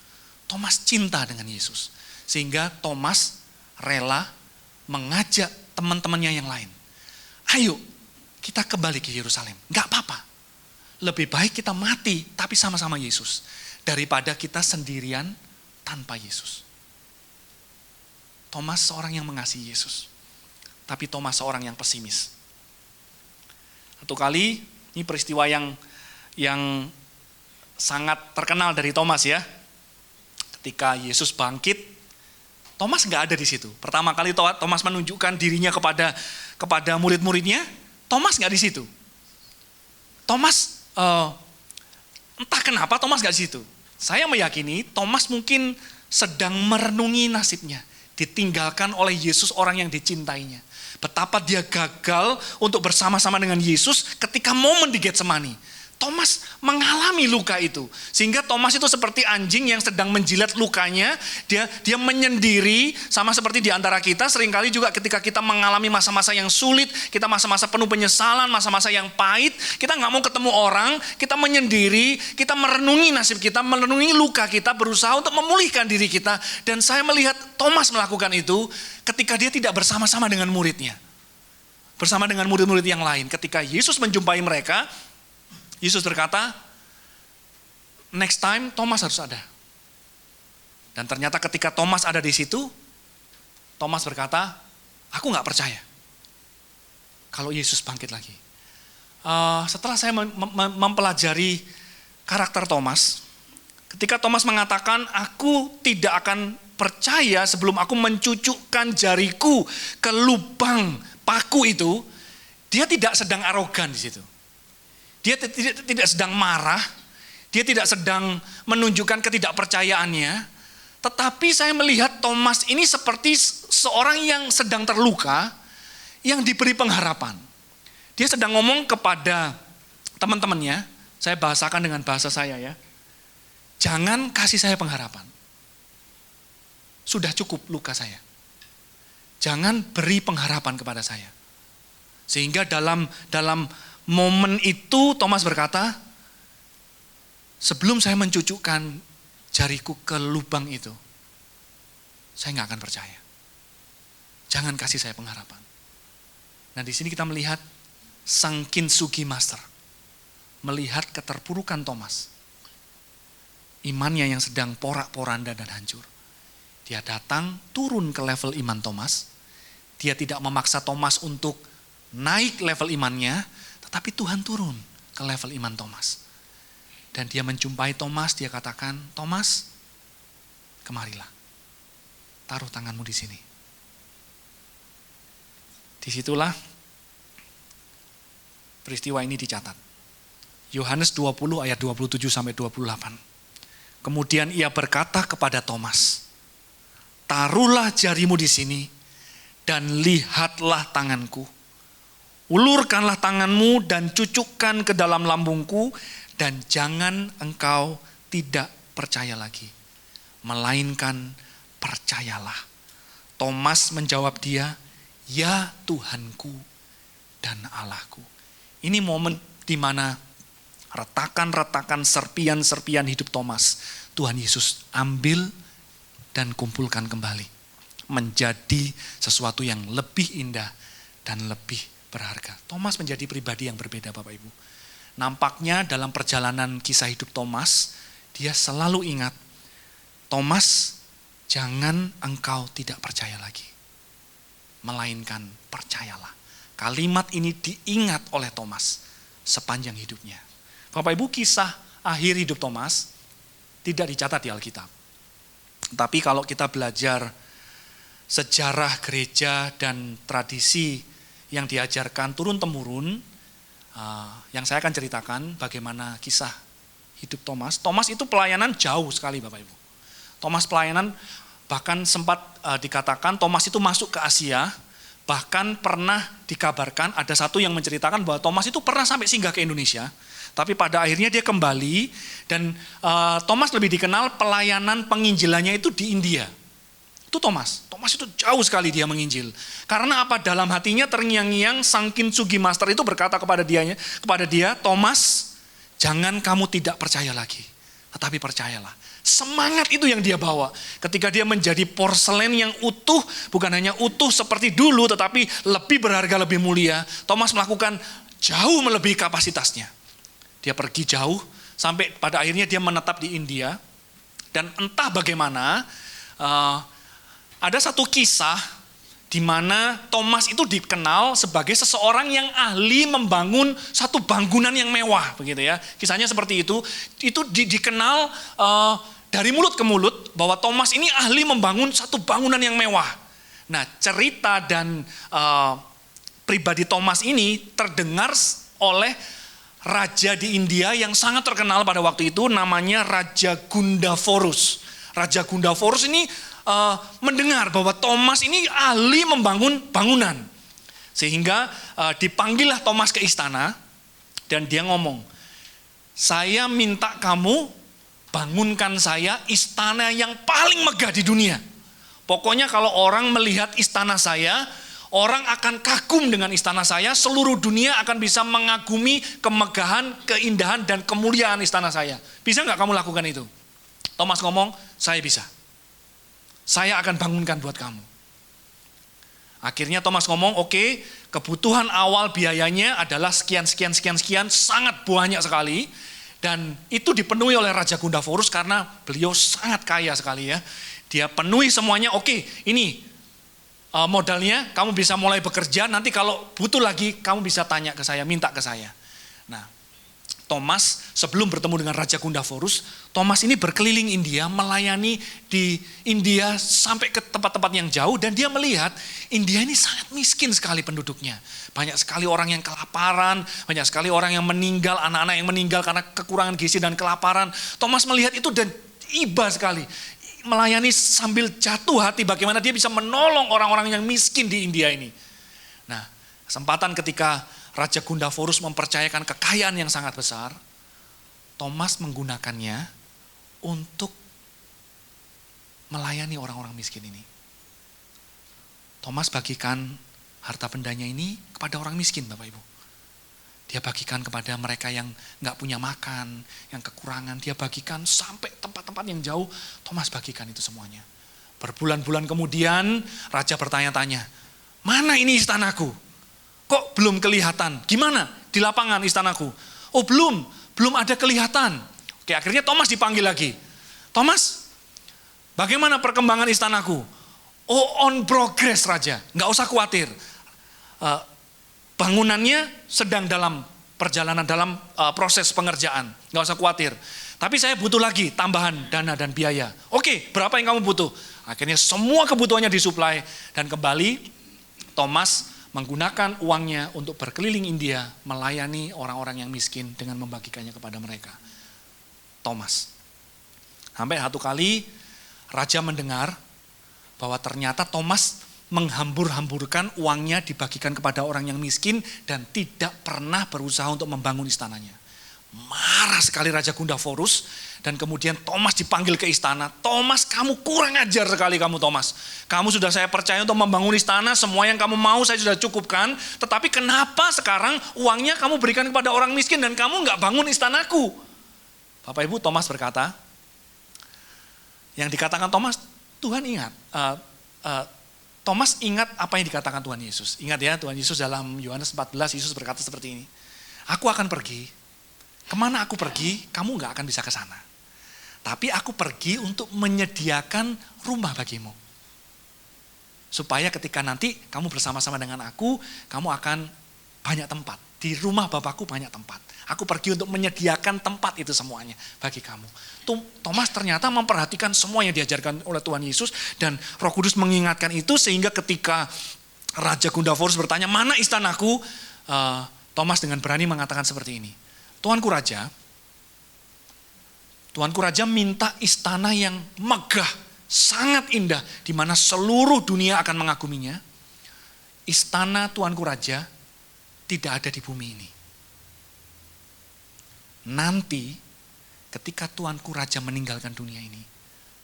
Thomas cinta dengan Yesus. Sehingga Thomas rela mengajak teman-temannya yang lain. Ayo kita kembali ke Yerusalem. Nggak apa-apa. Lebih baik kita mati tapi sama-sama Yesus. Daripada kita sendirian tanpa Yesus. Thomas seorang yang mengasihi Yesus. Tapi Thomas seorang yang pesimis. Satu kali, ini peristiwa yang sangat terkenal dari Thomas ya. Ketika Yesus bangkit, Thomas nggak ada di situ. Pertama kali Thomas menunjukkan dirinya kepada murid-muridnya, Thomas nggak di situ. Thomas entah kenapa Thomas nggak di situ. Saya meyakini Thomas mungkin sedang merenungi nasibnya, ditinggalkan oleh Yesus, orang yang dicintainya. Betapa dia gagal untuk bersama-sama dengan Yesus ketika momen di Getsemani. Thomas mengalami luka itu. Sehingga Thomas itu seperti anjing yang sedang menjilat lukanya. Dia menyendiri, sama seperti di antara kita. Seringkali juga ketika kita mengalami masa-masa yang sulit, kita masa-masa penuh penyesalan, masa-masa yang pahit, kita gak mau ketemu orang, kita menyendiri, kita merenungi nasib kita, merenungi luka kita, berusaha untuk memulihkan diri kita. Dan saya melihat Thomas melakukan itu ketika dia tidak bersama-sama dengan muridnya. Bersama dengan murid-murid yang lain. Ketika Yesus menjumpai mereka, Yesus berkata, next time Thomas harus ada. Dan ternyata ketika Thomas ada di situ, Thomas berkata, aku gak percaya kalau Yesus bangkit lagi. Setelah saya mempelajari karakter Thomas, ketika Thomas mengatakan, aku tidak akan percaya sebelum aku mencucukkan jariku ke lubang paku itu, dia tidak sedang arogan di situ. Dia tidak sedang marah, dia tidak sedang menunjukkan ketidakpercayaannya, tetapi saya melihat Thomas ini seperti seorang yang sedang terluka, yang diberi pengharapan. Dia sedang ngomong kepada teman-temannya, saya bahasakan dengan bahasa saya ya, jangan kasih saya pengharapan. Sudah cukup luka saya. jangan beri pengharapan kepada saya. Sehingga dalam momen itu Thomas berkata, sebelum saya mencucukkan jariku ke lubang itu, saya nggak akan percaya. Jangan kasih saya pengharapan. Nah, di sini kita melihat sang Kintsugi Master melihat keterpurukan Thomas. Imannya yang sedang porak-poranda dan hancur. Dia datang turun ke level iman Thomas. Dia tidak memaksa Thomas untuk naik level imannya, tetapi Tuhan turun ke level iman Thomas. Dan dia menjumpai Thomas, dia katakan, Thomas, kemarilah. Taruh tanganmu di sini. Disitulah peristiwa ini dicatat. Yohanes 20 ayat 27 sampai 28. Kemudian ia berkata kepada Thomas, taruhlah jarimu di sini dan lihatlah tanganku. Ulurkanlah tanganmu dan cucukkan ke dalam lambungku dan jangan engkau tidak percaya lagi, melainkan percayalah. Thomas menjawab dia, ya Tuhanku dan Allahku. Ini momen di mana retakan-retakan serpian-serpian hidup Thomas, Tuhan Yesus ambil dan kumpulkan kembali. Menjadi sesuatu yang lebih indah dan lebih berharga. Thomas menjadi pribadi yang berbeda Bapak Ibu. Nampaknya dalam perjalanan kisah hidup Thomas, dia selalu ingat, Thomas, jangan engkau tidak percaya lagi. Melainkan percayalah. Kalimat ini diingat oleh Thomas sepanjang hidupnya. Bapak Ibu, kisah akhir hidup Thomas tidak dicatat di Alkitab. Tapi kalau kita belajar sejarah gereja dan tradisi yang diajarkan turun-temurun, yang saya akan ceritakan bagaimana kisah hidup Thomas. Thomas itu pelayanan jauh sekali Bapak Ibu. Thomas pelayanan bahkan sempat dikatakan Thomas itu masuk ke Asia. Bahkan pernah dikabarkan ada satu yang menceritakan bahwa Thomas itu pernah sampai singgah ke Indonesia. Tapi pada akhirnya dia kembali dan Thomas lebih dikenal pelayanan penginjilannya itu di India. Itu Thomas. Thomas itu jauh sekali dia menginjil. Karena apa? Dalam hatinya terngiang-ngiang sang Kintsugi Master itu berkata kepada dia, Thomas, jangan kamu tidak percaya lagi, tetapi percayalah. Semangat itu yang dia bawa. Ketika dia menjadi porselen yang utuh, bukan hanya utuh seperti dulu, tetapi lebih berharga, lebih mulia. Thomas melakukan jauh melebihi kapasitasnya. Dia pergi jauh, sampai pada akhirnya dia menetap di India. Dan entah bagaimana, ada satu kisah di mana Thomas itu dikenal sebagai seseorang yang ahli membangun satu bangunan yang mewah, begitu ya. Kisahnya seperti itu. Itu dikenal dari mulut ke mulut bahwa Thomas ini ahli membangun satu bangunan yang mewah. Nah, cerita dan pribadi Thomas ini terdengar oleh raja di India yang sangat terkenal pada waktu itu, namanya Raja Gundaforus. Raja Gundaforus ini mendengar bahwa Thomas ini ahli membangun bangunan. Sehingga dipanggillah Thomas ke istana dan dia ngomong, saya minta kamu bangunkan saya istana yang paling megah di dunia. Pokoknya kalau orang melihat istana saya, orang akan kagum dengan istana saya, seluruh dunia akan bisa mengagumi kemegahan, keindahan, dan kemuliaan istana saya. Bisa nggak kamu lakukan itu? Thomas ngomong, saya bisa. Saya akan bangunkan buat kamu. Akhirnya Thomas ngomong, oke, kebutuhan awal biayanya adalah sekian, sangat banyak sekali. Dan itu dipenuhi oleh Raja Gundaforus karena beliau sangat kaya sekali ya. Dia penuhi semuanya, oke, ini modalnya, kamu bisa mulai bekerja, nanti kalau butuh lagi kamu bisa tanya ke saya, minta ke saya. Nah, Thomas sebelum bertemu dengan Raja Gundaforus, Thomas ini berkeliling India, melayani di India sampai ke tempat-tempat yang jauh, dan dia melihat India ini sangat miskin sekali penduduknya. Banyak sekali orang yang kelaparan, banyak sekali orang yang meninggal, anak-anak yang meninggal karena kekurangan gizi dan kelaparan. Thomas melihat itu dan iba sekali. Melayani sambil jatuh hati bagaimana dia bisa menolong orang-orang yang miskin di India ini. Nah, kesempatan ketika Raja Gundaforus mempercayakan kekayaan yang sangat besar, Thomas menggunakannya untuk melayani orang-orang miskin ini. Thomas bagikan harta bendanya ini kepada orang miskin, Bapak Ibu. Dia bagikan kepada mereka yang gak punya makan, yang kekurangan. Dia bagikan sampai tempat-tempat yang jauh, Thomas bagikan itu semuanya. Berbulan-bulan kemudian, raja bertanya-tanya, mana ini istanaku? Kok belum kelihatan? Gimana di lapangan istanaku? Oh belum ada kelihatan. Oke, akhirnya Thomas dipanggil lagi. Thomas, bagaimana perkembangan istanaku? Oh on progress raja, gak usah khawatir. Bangunannya sedang dalam perjalanan, dalam proses pengerjaan. Gak usah khawatir. Tapi saya butuh lagi tambahan dana dan biaya. Oke, berapa yang kamu butuh? Akhirnya semua kebutuhannya disuplai. Dan kembali Thomas menggunakan uangnya untuk berkeliling India, melayani orang-orang yang miskin dengan membagikannya kepada mereka. Thomas. Sampai satu kali raja mendengar bahwa ternyata Thomas menghambur-hamburkan uangnya dibagikan kepada orang yang miskin dan tidak pernah berusaha untuk membangun istananya. Marah sekali Raja Gundaforus dan kemudian Thomas dipanggil ke istana. Thomas, kamu kurang ajar sekali kamu Thomas. Kamu sudah saya percaya untuk membangun istana, semua yang kamu mau saya sudah cukupkan. Tetapi kenapa sekarang uangnya kamu berikan kepada orang miskin dan kamu nggak bangun istanaku? Bapak Ibu, Thomas berkata, yang dikatakan Thomas, Tuhan ingat. Thomas ingat apa yang dikatakan Tuhan Yesus. Ingat ya, Tuhan Yesus dalam Yohanes 14, Yesus berkata seperti ini. Aku akan pergi, kemana aku pergi, kamu gak akan bisa ke sana. Tapi aku pergi untuk menyediakan rumah bagimu. Supaya ketika nanti kamu bersama-sama dengan aku, kamu akan banyak tempat. Di rumah Bapakku banyak tempat. Aku pergi untuk menyediakan tempat itu semuanya bagi kamu. Thomas ternyata memperhatikan semua yang diajarkan oleh Tuhan Yesus dan Roh Kudus mengingatkan itu sehingga ketika Raja Gundaforus bertanya, mana istanaku? Thomas dengan berani mengatakan seperti ini. Tuanku Raja minta istana yang megah, sangat indah, di mana seluruh dunia akan mengaguminya. Istana Tuanku Raja tidak ada di bumi ini. Nanti ketika Tuanku Raja meninggalkan dunia ini,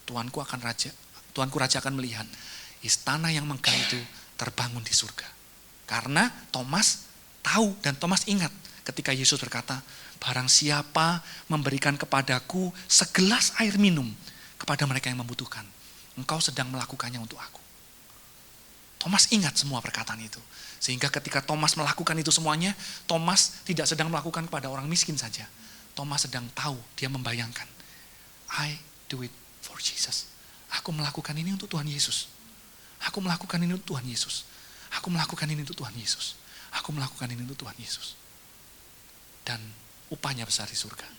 Tuanku Raja akan melihat istana yang megah itu terbangun di surga. Karena Thomas tahu dan Thomas ingat ketika Yesus berkata, barang siapa memberikan kepadaku segelas air minum kepada mereka yang membutuhkan, engkau sedang melakukannya untuk aku. Thomas ingat semua perkataan itu. Sehingga ketika Thomas melakukan itu semuanya, Thomas tidak sedang melakukan kepada orang miskin saja. Thomas sedang tahu, dia membayangkan, I do it for Jesus. Aku melakukan ini untuk Tuhan Yesus. Aku melakukan ini untuk Tuhan Yesus. Aku melakukan ini untuk Tuhan Yesus. Aku melakukan ini untuk Tuhan Yesus. Dan upahnya besar di surga.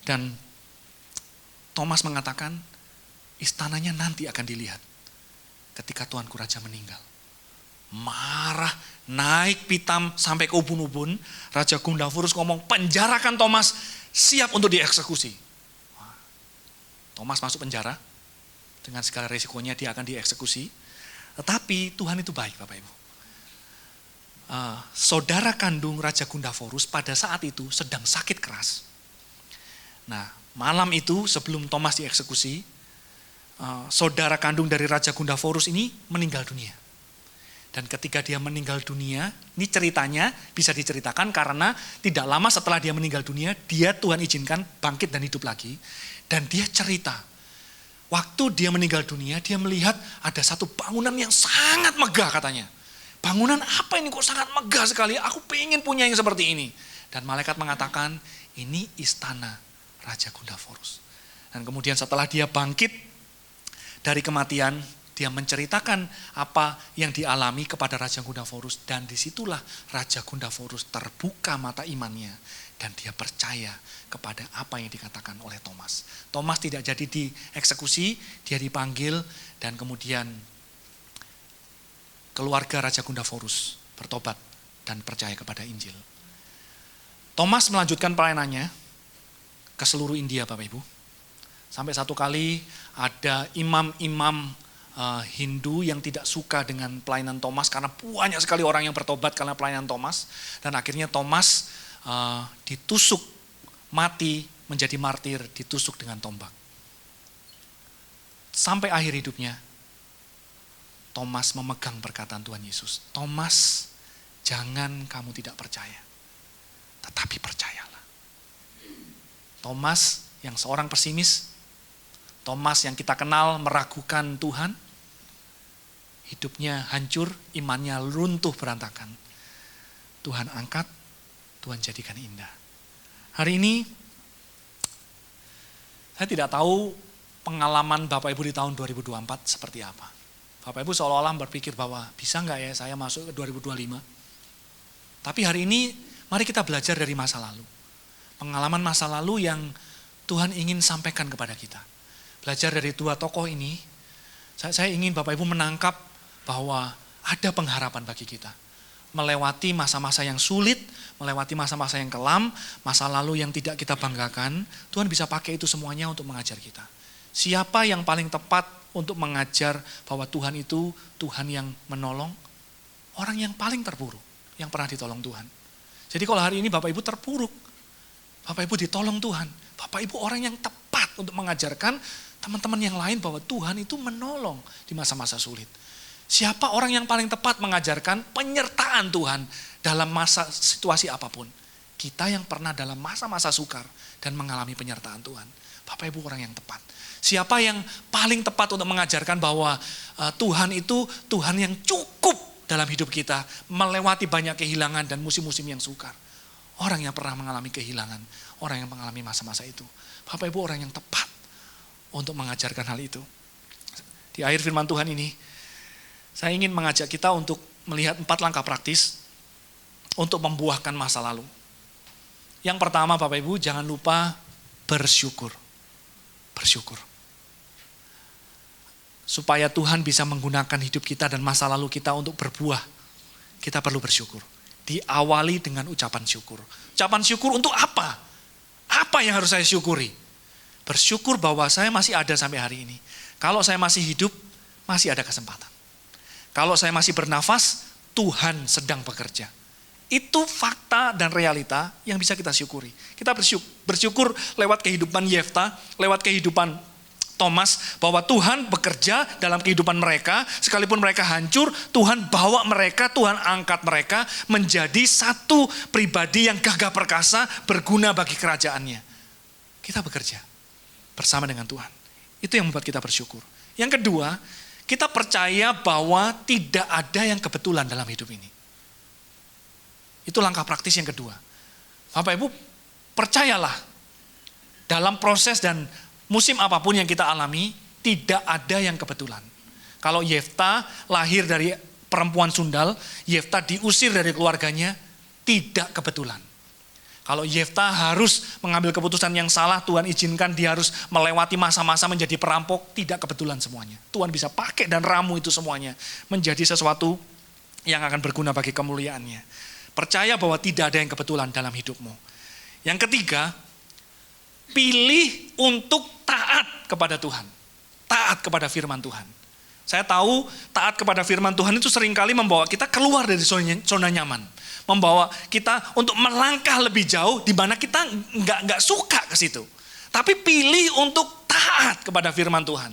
Dan Thomas mengatakan, istananya nanti akan dilihat ketika Tuanku Raja meninggal. Marah, naik pitam sampai ke ubun-ubun. Raja Gundaforus ngomong, penjarakan Thomas, siap untuk dieksekusi. Thomas masuk penjara, dengan segala resikonya dia akan dieksekusi. Tetapi Tuhan itu baik Bapak Ibu. Saudara kandung Raja Gundaforus pada saat itu sedang sakit keras. Nah, malam itu sebelum Thomas dieksekusi, saudara kandung dari Raja Gundaforus ini meninggal dunia. Dan ketika dia meninggal dunia, ini ceritanya bisa diceritakan karena tidak lama setelah dia meninggal dunia, dia Tuhan izinkan bangkit dan hidup lagi. Dan dia cerita, waktu dia meninggal dunia, dia melihat ada satu bangunan yang sangat megah katanya. Bangunan apa ini kok sangat megah sekali, aku pengen punya yang seperti ini. Dan malaikat mengatakan, ini istana Raja Gundaforus. Dan kemudian setelah dia bangkit dari kematian, dia menceritakan apa yang dialami kepada Raja Gundaforus. Dan disitulah Raja Gundaforus terbuka mata imannya. Dan dia percaya kepada apa yang dikatakan oleh Thomas. Thomas tidak jadi dieksekusi, dia dipanggil. Dan kemudian keluarga Raja Gundaforus bertobat dan percaya kepada Injil. Thomas melanjutkan pelayanannya ke seluruh India Bapak Ibu. Sampai satu kali ada imam-imam Hindu yang tidak suka dengan pelayanan Thomas karena banyak sekali orang yang bertobat karena pelayanan Thomas. Dan akhirnya Thomas ditusuk mati menjadi martir, ditusuk dengan tombak. Sampai akhir hidupnya Thomas memegang perkataan Tuhan Yesus. Thomas, jangan kamu tidak percaya, tetapi percayalah. Thomas yang seorang pesimis, Thomas yang kita kenal meragukan Tuhan, hidupnya hancur, imannya runtuh berantakan. Tuhan angkat, Tuhan jadikan indah. Hari ini, saya tidak tahu pengalaman Bapak Ibu di tahun 2024 seperti apa. Bapak Ibu seolah-olah berpikir bahwa bisa nggak ya saya masuk ke 2025. Tapi hari ini mari kita belajar dari masa lalu. Pengalaman masa lalu yang Tuhan ingin sampaikan kepada kita. Belajar dari dua tokoh ini, saya ingin Bapak Ibu menangkap bahwa ada pengharapan bagi kita. Melewati masa-masa yang sulit, melewati masa-masa yang kelam, masa lalu yang tidak kita banggakan, Tuhan bisa pakai itu semuanya untuk mengajar kita. Siapa yang paling tepat untuk mengajar bahwa Tuhan itu Tuhan yang menolong? Orang yang paling terpuruk, yang pernah ditolong Tuhan. Jadi kalau hari ini Bapak Ibu terpuruk, Bapak Ibu ditolong Tuhan, Bapak Ibu orang yang tepat untuk mengajarkan teman-teman yang lain bahwa Tuhan itu menolong di masa-masa sulit. Siapa orang yang paling tepat mengajarkan penyertaan Tuhan dalam masa situasi apapun? Kita yang pernah dalam masa-masa sukar dan mengalami penyertaan Tuhan. Bapak Ibu orang yang tepat. Siapa yang paling tepat untuk mengajarkan bahwa Tuhan itu Tuhan yang cukup dalam hidup kita, melewati banyak kehilangan dan musim-musim yang sukar. Orang yang pernah mengalami kehilangan, orang yang mengalami masa-masa itu. Bapak Ibu orang yang tepat untuk mengajarkan hal itu. Di akhir firman Tuhan ini, saya ingin mengajak kita untuk melihat 4 langkah praktis untuk membuahkan masa lalu. Yang pertama Bapak Ibu, jangan lupa bersyukur. Bersyukur. Supaya Tuhan bisa menggunakan hidup kita dan masa lalu kita untuk berbuah, kita perlu bersyukur. Diawali dengan ucapan syukur. Ucapan syukur untuk apa? Apa yang harus saya syukuri? Bersyukur bahwa saya masih ada sampai hari ini. Kalau saya masih hidup, masih ada kesempatan. Kalau saya masih bernafas, Tuhan sedang bekerja. Itu fakta dan realita yang bisa kita syukuri. Kita bersyukur lewat kehidupan Yefta, lewat kehidupan Thomas, bahwa Tuhan bekerja dalam kehidupan mereka, sekalipun mereka hancur, Tuhan bawa mereka, Tuhan angkat mereka menjadi satu pribadi yang gagah perkasa, berguna bagi kerajaannya. Kita bekerja bersama dengan Tuhan. Itu yang membuat kita bersyukur. Yang kedua, kita percaya bahwa tidak ada yang kebetulan dalam hidup ini. Itu langkah praktis yang kedua. Bapak Ibu, percayalah dalam proses dan musim apapun yang kita alami, tidak ada yang kebetulan. Kalau Yefta lahir dari perempuan sundal, Yefta diusir dari keluarganya, tidak kebetulan. Kalau Yefta harus mengambil keputusan yang salah, Tuhan izinkan dia harus melewati masa-masa menjadi perampok, tidak kebetulan semuanya. Tuhan bisa pakai dan ramu itu semuanya menjadi sesuatu yang akan berguna bagi kemuliaannya. Percaya bahwa tidak ada yang kebetulan dalam hidupmu. Yang ketiga, pilih untuk taat kepada Tuhan. Taat kepada firman Tuhan. Saya tahu taat kepada firman Tuhan itu seringkali membawa kita keluar dari zona nyaman. Membawa kita untuk melangkah lebih jauh di mana kita nggak suka ke situ. Tapi pilih untuk taat kepada firman Tuhan.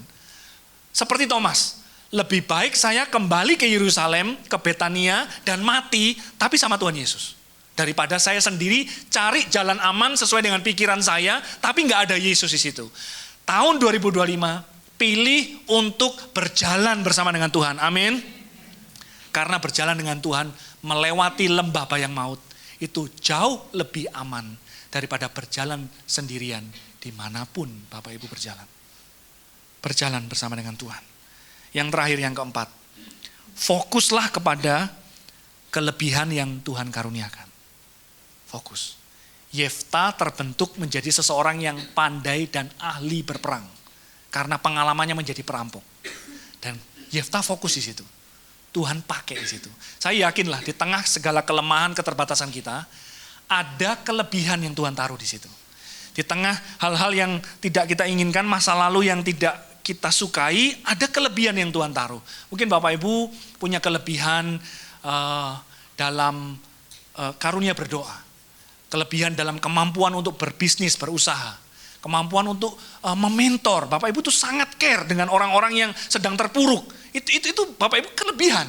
Seperti Thomas. Lebih baik saya kembali ke Yerusalem, ke Betania, dan mati, tapi sama Tuhan Yesus. Daripada saya sendiri cari jalan aman sesuai dengan pikiran saya, tapi nggak ada Yesus di situ. Tahun 2025, pilih untuk berjalan bersama dengan Tuhan. Amin. Karena berjalan dengan Tuhan, melewati lembah bayang maut, itu jauh lebih aman daripada berjalan sendirian dimanapun Bapak Ibu berjalan. Berjalan bersama dengan Tuhan. Yang terakhir, yang keempat, fokuslah kepada kelebihan yang Tuhan karuniakan. Fokus. Yefta terbentuk menjadi seseorang yang pandai dan ahli berperang. Karena pengalamannya menjadi perampok. Dan Yefta fokus di situ. Tuhan pakai di situ. Saya yakinlah di tengah segala kelemahan, keterbatasan kita, ada kelebihan yang Tuhan taruh di situ. Di tengah hal-hal yang tidak kita inginkan, masa lalu yang tidak kita sukai, ada kelebihan yang Tuhan taruh. Mungkin Bapak Ibu punya kelebihan dalam karunia berdoa. Kelebihan dalam kemampuan untuk berbisnis, berusaha. Kemampuan untuk mementor. Bapak Ibu tuh sangat care dengan orang-orang yang sedang terpuruk. Itu Bapak Ibu kelebihan.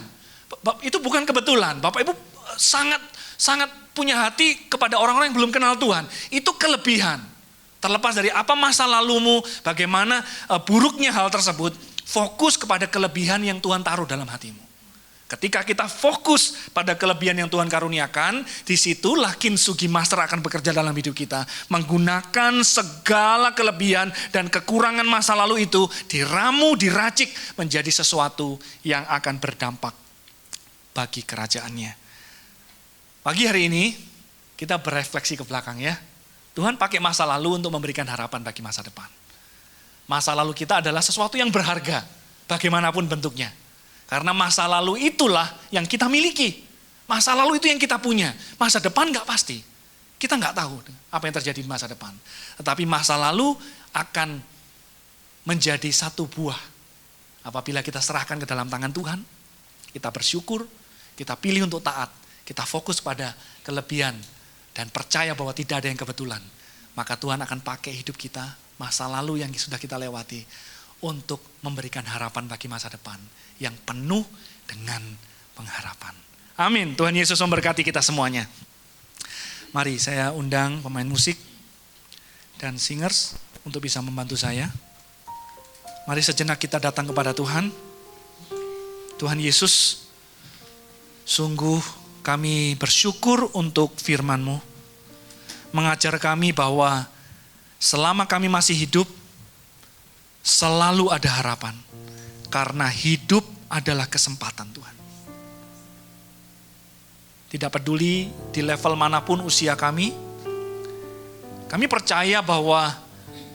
Itu bukan kebetulan. Bapak Ibu sangat punya hati kepada orang-orang yang belum kenal Tuhan. Itu kelebihan. Terlepas dari apa masa lalumu, bagaimana buruknya hal tersebut, fokus kepada kelebihan yang Tuhan taruh dalam hatimu. Ketika kita fokus pada kelebihan yang Tuhan karuniakan, disitulah Kintsugi Master akan bekerja dalam hidup kita. Menggunakan segala kelebihan dan kekurangan masa lalu itu diramu, diracik menjadi sesuatu yang akan berdampak bagi kerajaannya. Pagi hari ini kita berefleksi ke belakang ya. Tuhan pakai masa lalu untuk memberikan harapan bagi masa depan. Masa lalu kita adalah sesuatu yang berharga, bagaimanapun bentuknya. Karena masa lalu itulah yang kita miliki. Masa lalu itu yang kita punya. Masa depan gak pasti. Kita gak tahu apa yang terjadi di masa depan. Tetapi masa lalu akan menjadi satu buah. Apabila kita serahkan ke dalam tangan Tuhan, kita bersyukur, kita pilih untuk taat, kita fokus pada kelebihan, dan percaya bahwa tidak ada yang kebetulan. Maka Tuhan akan pakai hidup kita, masa lalu yang sudah kita lewati, untuk memberikan harapan bagi masa depan yang penuh dengan pengharapan. Amin. Tuhan Yesus memberkati kita semuanya. Mari saya undang pemain musik dan singers untuk bisa membantu saya. Mari sejenak kita datang kepada Tuhan. Tuhan Yesus, sungguh kami bersyukur untuk firman-Mu. Mengajar kami bahwa selama kami masih hidup, selalu ada harapan. Karena hidup adalah kesempatan Tuhan. Tidak peduli di level manapun usia kami percaya bahwa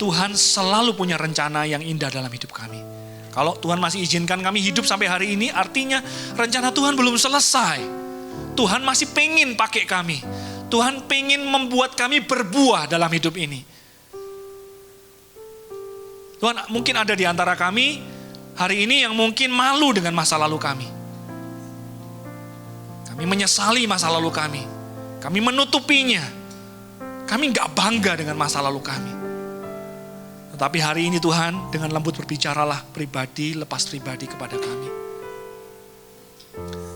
Tuhan selalu punya rencana yang indah dalam hidup kami. Kalau Tuhan masih izinkan kami hidup sampai hari ini, artinya rencana Tuhan belum selesai. Tuhan masih pengen pakai kami. Tuhan pengen membuat kami berbuah dalam hidup ini. Tuhan, mungkin ada di antara kami hari ini yang mungkin malu dengan masa lalu kami. Kami menyesali masa lalu kami. Kami menutupinya. Kami gak bangga dengan masa lalu kami. Tetapi hari ini Tuhan dengan lembut berbicaralah pribadi lepas pribadi kepada kami.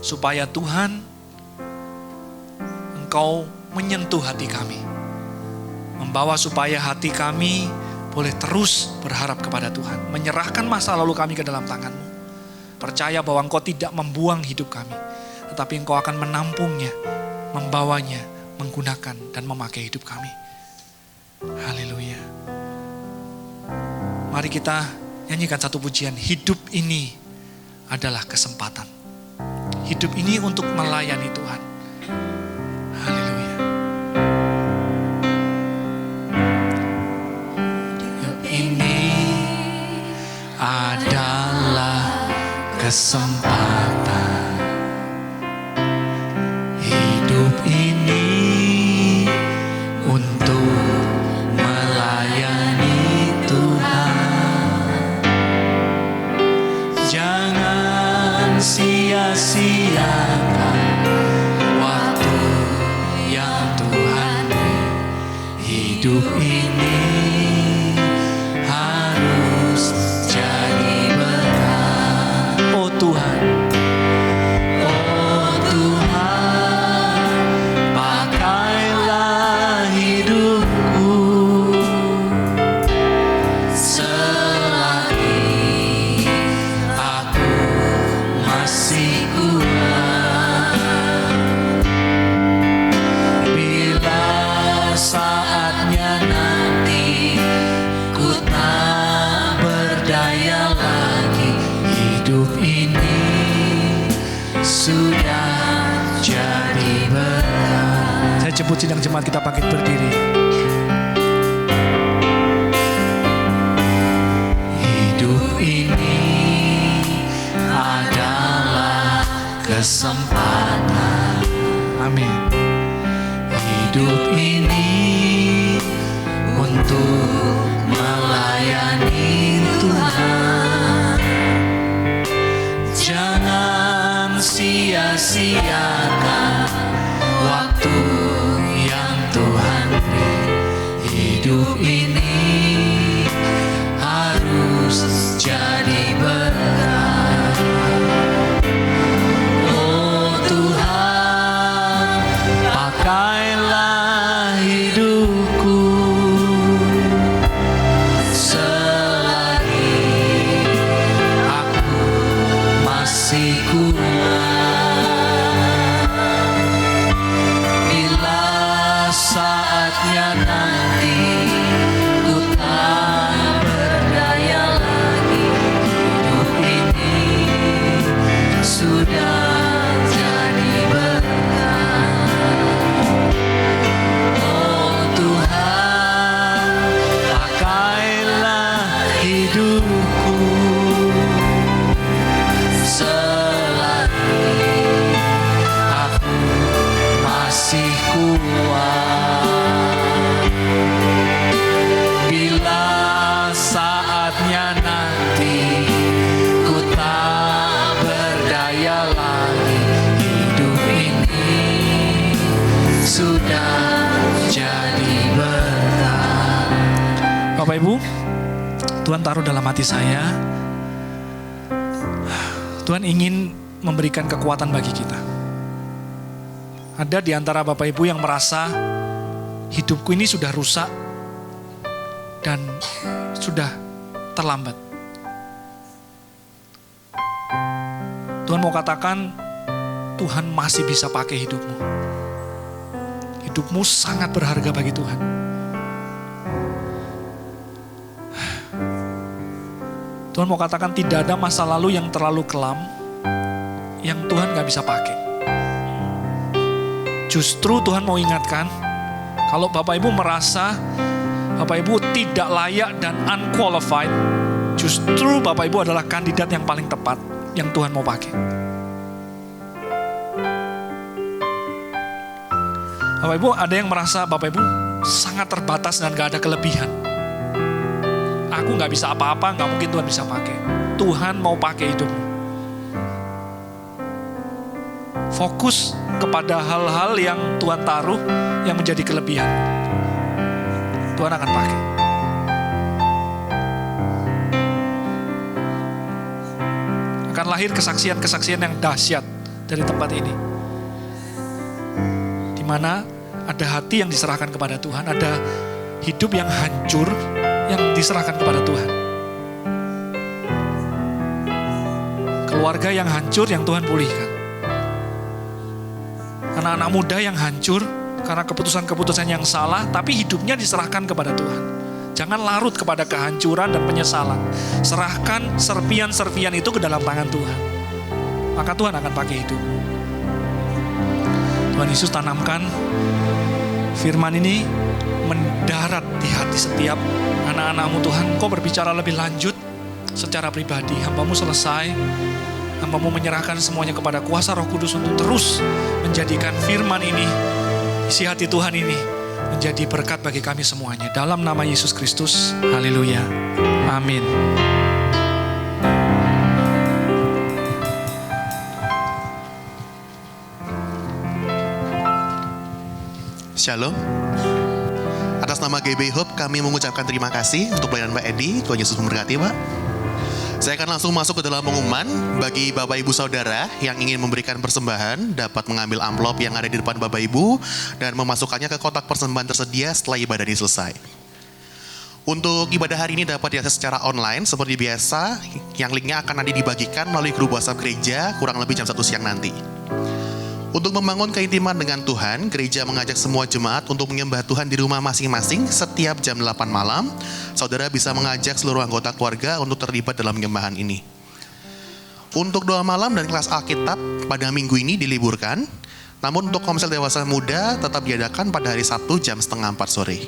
Supaya Tuhan, Engkau menyentuh hati kami. Membawa supaya hati kami boleh terus berharap kepada Tuhan. Menyerahkan masa lalu kami ke dalam tangan-Mu. Percaya bahwa Engkau tidak membuang hidup kami. Tetapi Engkau akan menampungnya, membawanya, menggunakan dan memakai hidup kami. Haleluya. Mari kita nyanyikan satu pujian. Hidup ini adalah kesempatan. Hidup ini untuk melayani Tuhan. Haleluya. Hidup ini adalah kesempatan. Hidup ini untuk melayani Tuhan. Jangan sia-siakan waktu yang Tuhan beri. Hidup ini harus jadi berkat. Oh Tuhan, oh Tuhan, pakailah hidupku selagi aku masih kuat. Bila saatnya nanti ku tak berdaya lagi, hidup ini sudah jadi berat. Saya jemput sidang jemaat, kita bangkit berdiri. Hidup ini adalah kesempatan. Amin. Hidup ini untuk melayani Tuhan. Jangan sia-siakan waktu yang Tuhan beri. Hidup ini harus jadi berkat. Ibu, Tuhan taruh dalam hati saya, Tuhan ingin memberikan kekuatan bagi kita. Ada di antara Bapak Ibu yang merasa hidupku ini sudah rusak dan sudah terlambat. Tuhan mau katakan, Tuhan masih bisa pakai hidupmu. Hidupmu sangat berharga bagi Tuhan. Tuhan mau katakan tidak ada masa lalu yang terlalu kelam yang Tuhan gak bisa pakai. Justru Tuhan mau ingatkan, kalau Bapak Ibu merasa Bapak Ibu tidak layak dan unqualified, justru Bapak Ibu adalah kandidat yang paling tepat yang Tuhan mau pakai. Bapak Ibu, ada yang merasa Bapak Ibu sangat terbatas dan gak ada kelebihan. Aku gak bisa apa-apa, gak mungkin Tuhan bisa pakai. Tuhan mau pakai hidupmu. Fokus kepada hal-hal yang Tuhan taruh yang menjadi kelebihan. Tuhan akan pakai. Akan lahir kesaksian-kesaksian yang dahsyat dari tempat ini. Di mana ada hati yang diserahkan kepada Tuhan, ada hidup yang hancur yang diserahkan kepada Tuhan. Keluarga yang hancur yang Tuhan pulihkan. Anak-anak muda yang hancur karena keputusan-keputusan yang salah, tapi hidupnya diserahkan kepada Tuhan. Jangan larut kepada kehancuran dan penyesalan. Serahkan serpian-serpian itu ke dalam tangan Tuhan. Maka Tuhan akan pakai hidup. Tuhan Yesus tanamkan firman ini mendarat di hati setiap anak-anak-Mu Tuhan. Kau berbicara lebih lanjut secara pribadi. Hamba-Mu selesai. Hamba-Mu menyerahkan semuanya kepada kuasa Roh Kudus untuk terus menjadikan firman ini, isi hati Tuhan ini menjadi berkat bagi kami semuanya. Dalam nama Yesus Kristus, haleluya, amin. Shalom. Atas nama GB Hope kami mengucapkan terima kasih untuk pelayanan Pak Edi. Tuhan Yesus memberkati Pak. Saya akan langsung masuk ke dalam pengumuman. Bagi Bapak Ibu Saudara yang ingin memberikan persembahan dapat mengambil amplop yang ada di depan Bapak Ibu dan memasukkannya ke kotak persembahan tersedia setelah ibadah ini selesai. Untuk ibadah hari ini dapat diakses secara online seperti biasa, yang linknya akan nanti dibagikan melalui grup WhatsApp gereja kurang lebih jam 1 siang nanti. Untuk membangun keintiman dengan Tuhan, gereja mengajak semua jemaat untuk menyembah Tuhan di rumah masing-masing setiap jam 8 malam. Saudara bisa mengajak seluruh anggota keluarga untuk terlibat dalam penyembahan ini. Untuk doa malam dan kelas Alkitab pada minggu ini diliburkan. Namun untuk komsel dewasa muda tetap diadakan pada hari Sabtu jam 3:30 sore.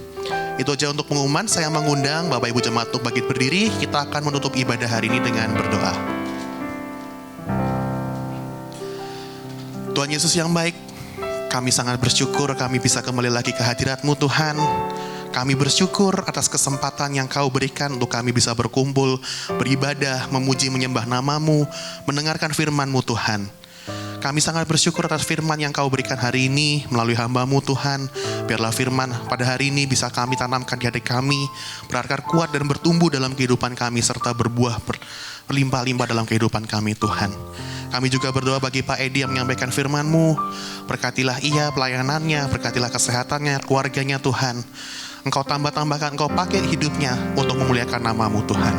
Itu aja untuk pengumuman. Saya mengundang Bapak Ibu jemaat untuk bangkit berdiri. Kita akan menutup ibadah hari ini dengan berdoa. Tuhan Yesus yang baik, kami sangat bersyukur kami bisa kembali lagi ke hadirat-Mu Tuhan. Kami bersyukur atas kesempatan yang Kau berikan untuk kami bisa berkumpul, beribadah, memuji, menyembah nama-Mu, mendengarkan firman-Mu Tuhan. Kami sangat bersyukur atas firman yang Kau berikan hari ini melalui hamba-Mu Tuhan. Biarlah firman pada hari ini bisa kami tanamkan di hati kami, berakar kuat dan bertumbuh dalam kehidupan kami serta berbuah berlimpah-limpah dalam kehidupan kami Tuhan. Kami juga berdoa bagi Pak Edi yang menyampaikan firman-Mu. Berkatilah ia pelayanannya, berkatilah kesehatannya, keluarganya Tuhan. Engkau tambah-tambahkan, Engkau pakai hidupnya untuk memuliakan nama-Mu Tuhan.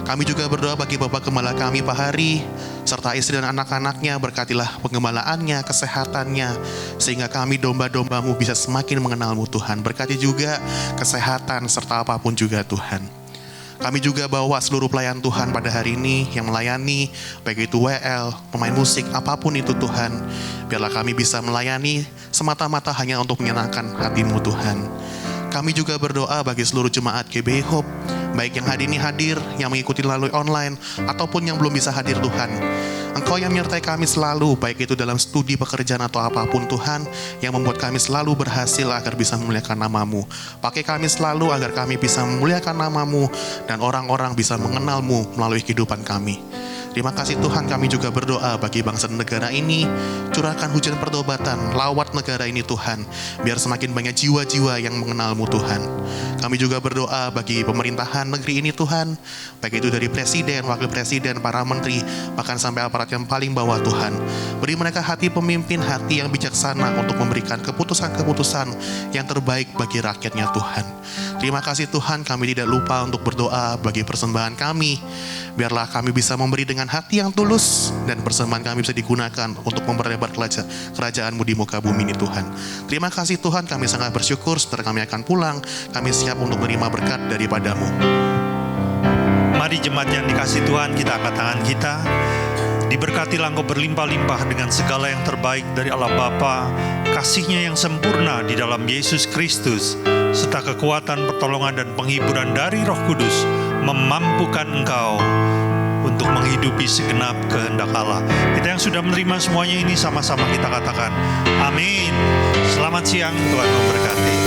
Kami juga berdoa bagi Bapak Gembala kami Pak Hari, serta istri dan anak-anaknya, berkatilah penggembalaannya, kesehatannya, sehingga kami domba-domba-Mu bisa semakin mengenal-Mu Tuhan. Berkati juga kesehatan serta apapun juga Tuhan. Kami juga bawa seluruh pelayan Tuhan pada hari ini yang melayani, baik itu WL, pemain musik, apapun itu Tuhan. Biarlah kami bisa melayani semata-mata hanya untuk menyenangkan hati-Mu Tuhan. Kami juga berdoa bagi seluruh jemaat GB Hope, baik yang hari ini hadir, yang mengikuti melalui online, ataupun yang belum bisa hadir Tuhan. Engkau yang menyertai kami selalu, baik itu dalam studi pekerjaan atau apapun Tuhan, yang membuat kami selalu berhasil agar bisa memuliakan nama-Mu. Pakai kami selalu agar kami bisa memuliakan nama-Mu, dan orang-orang bisa mengenal-Mu melalui kehidupan kami. Terima kasih Tuhan, kami juga berdoa bagi bangsa dan negara ini. Curahkan hujan pertobatan, lawat negara ini Tuhan, biar semakin banyak jiwa-jiwa yang mengenal-Mu Tuhan. Kami juga berdoa bagi pemerintahan negeri ini Tuhan, baik itu dari presiden, wakil presiden, para menteri, bahkan sampai aparat yang paling bawah Tuhan. Beri mereka hati pemimpin, hati yang bijaksana untuk memberikan keputusan-keputusan yang terbaik bagi rakyatnya Tuhan. Terima kasih Tuhan, kami tidak lupa untuk berdoa bagi persembahan kami. Biarlah kami bisa memberi dengan hati yang tulus, dan persembahan kami bisa digunakan untuk memperlebar kerajaan-Mu di muka bumi ini Tuhan. Terima kasih Tuhan, kami sangat bersyukur. Setelah kami akan pulang, kami siap untuk menerima berkat daripada-Mu. Mari jemaat yang dikasihi Tuhan, kita angkat tangan kita. Diberkatilah engkau berlimpah-limpah dengan segala yang terbaik dari Allah Bapa, kasih-Nya yang sempurna di dalam Yesus Kristus, serta kekuatan, pertolongan, dan penghiburan dari Roh Kudus memampukan engkau untuk menghidupi segenap kehendak Allah. Kita yang sudah menerima semuanya ini sama-sama kita katakan, amin. Selamat siang, Tuhan memberkati.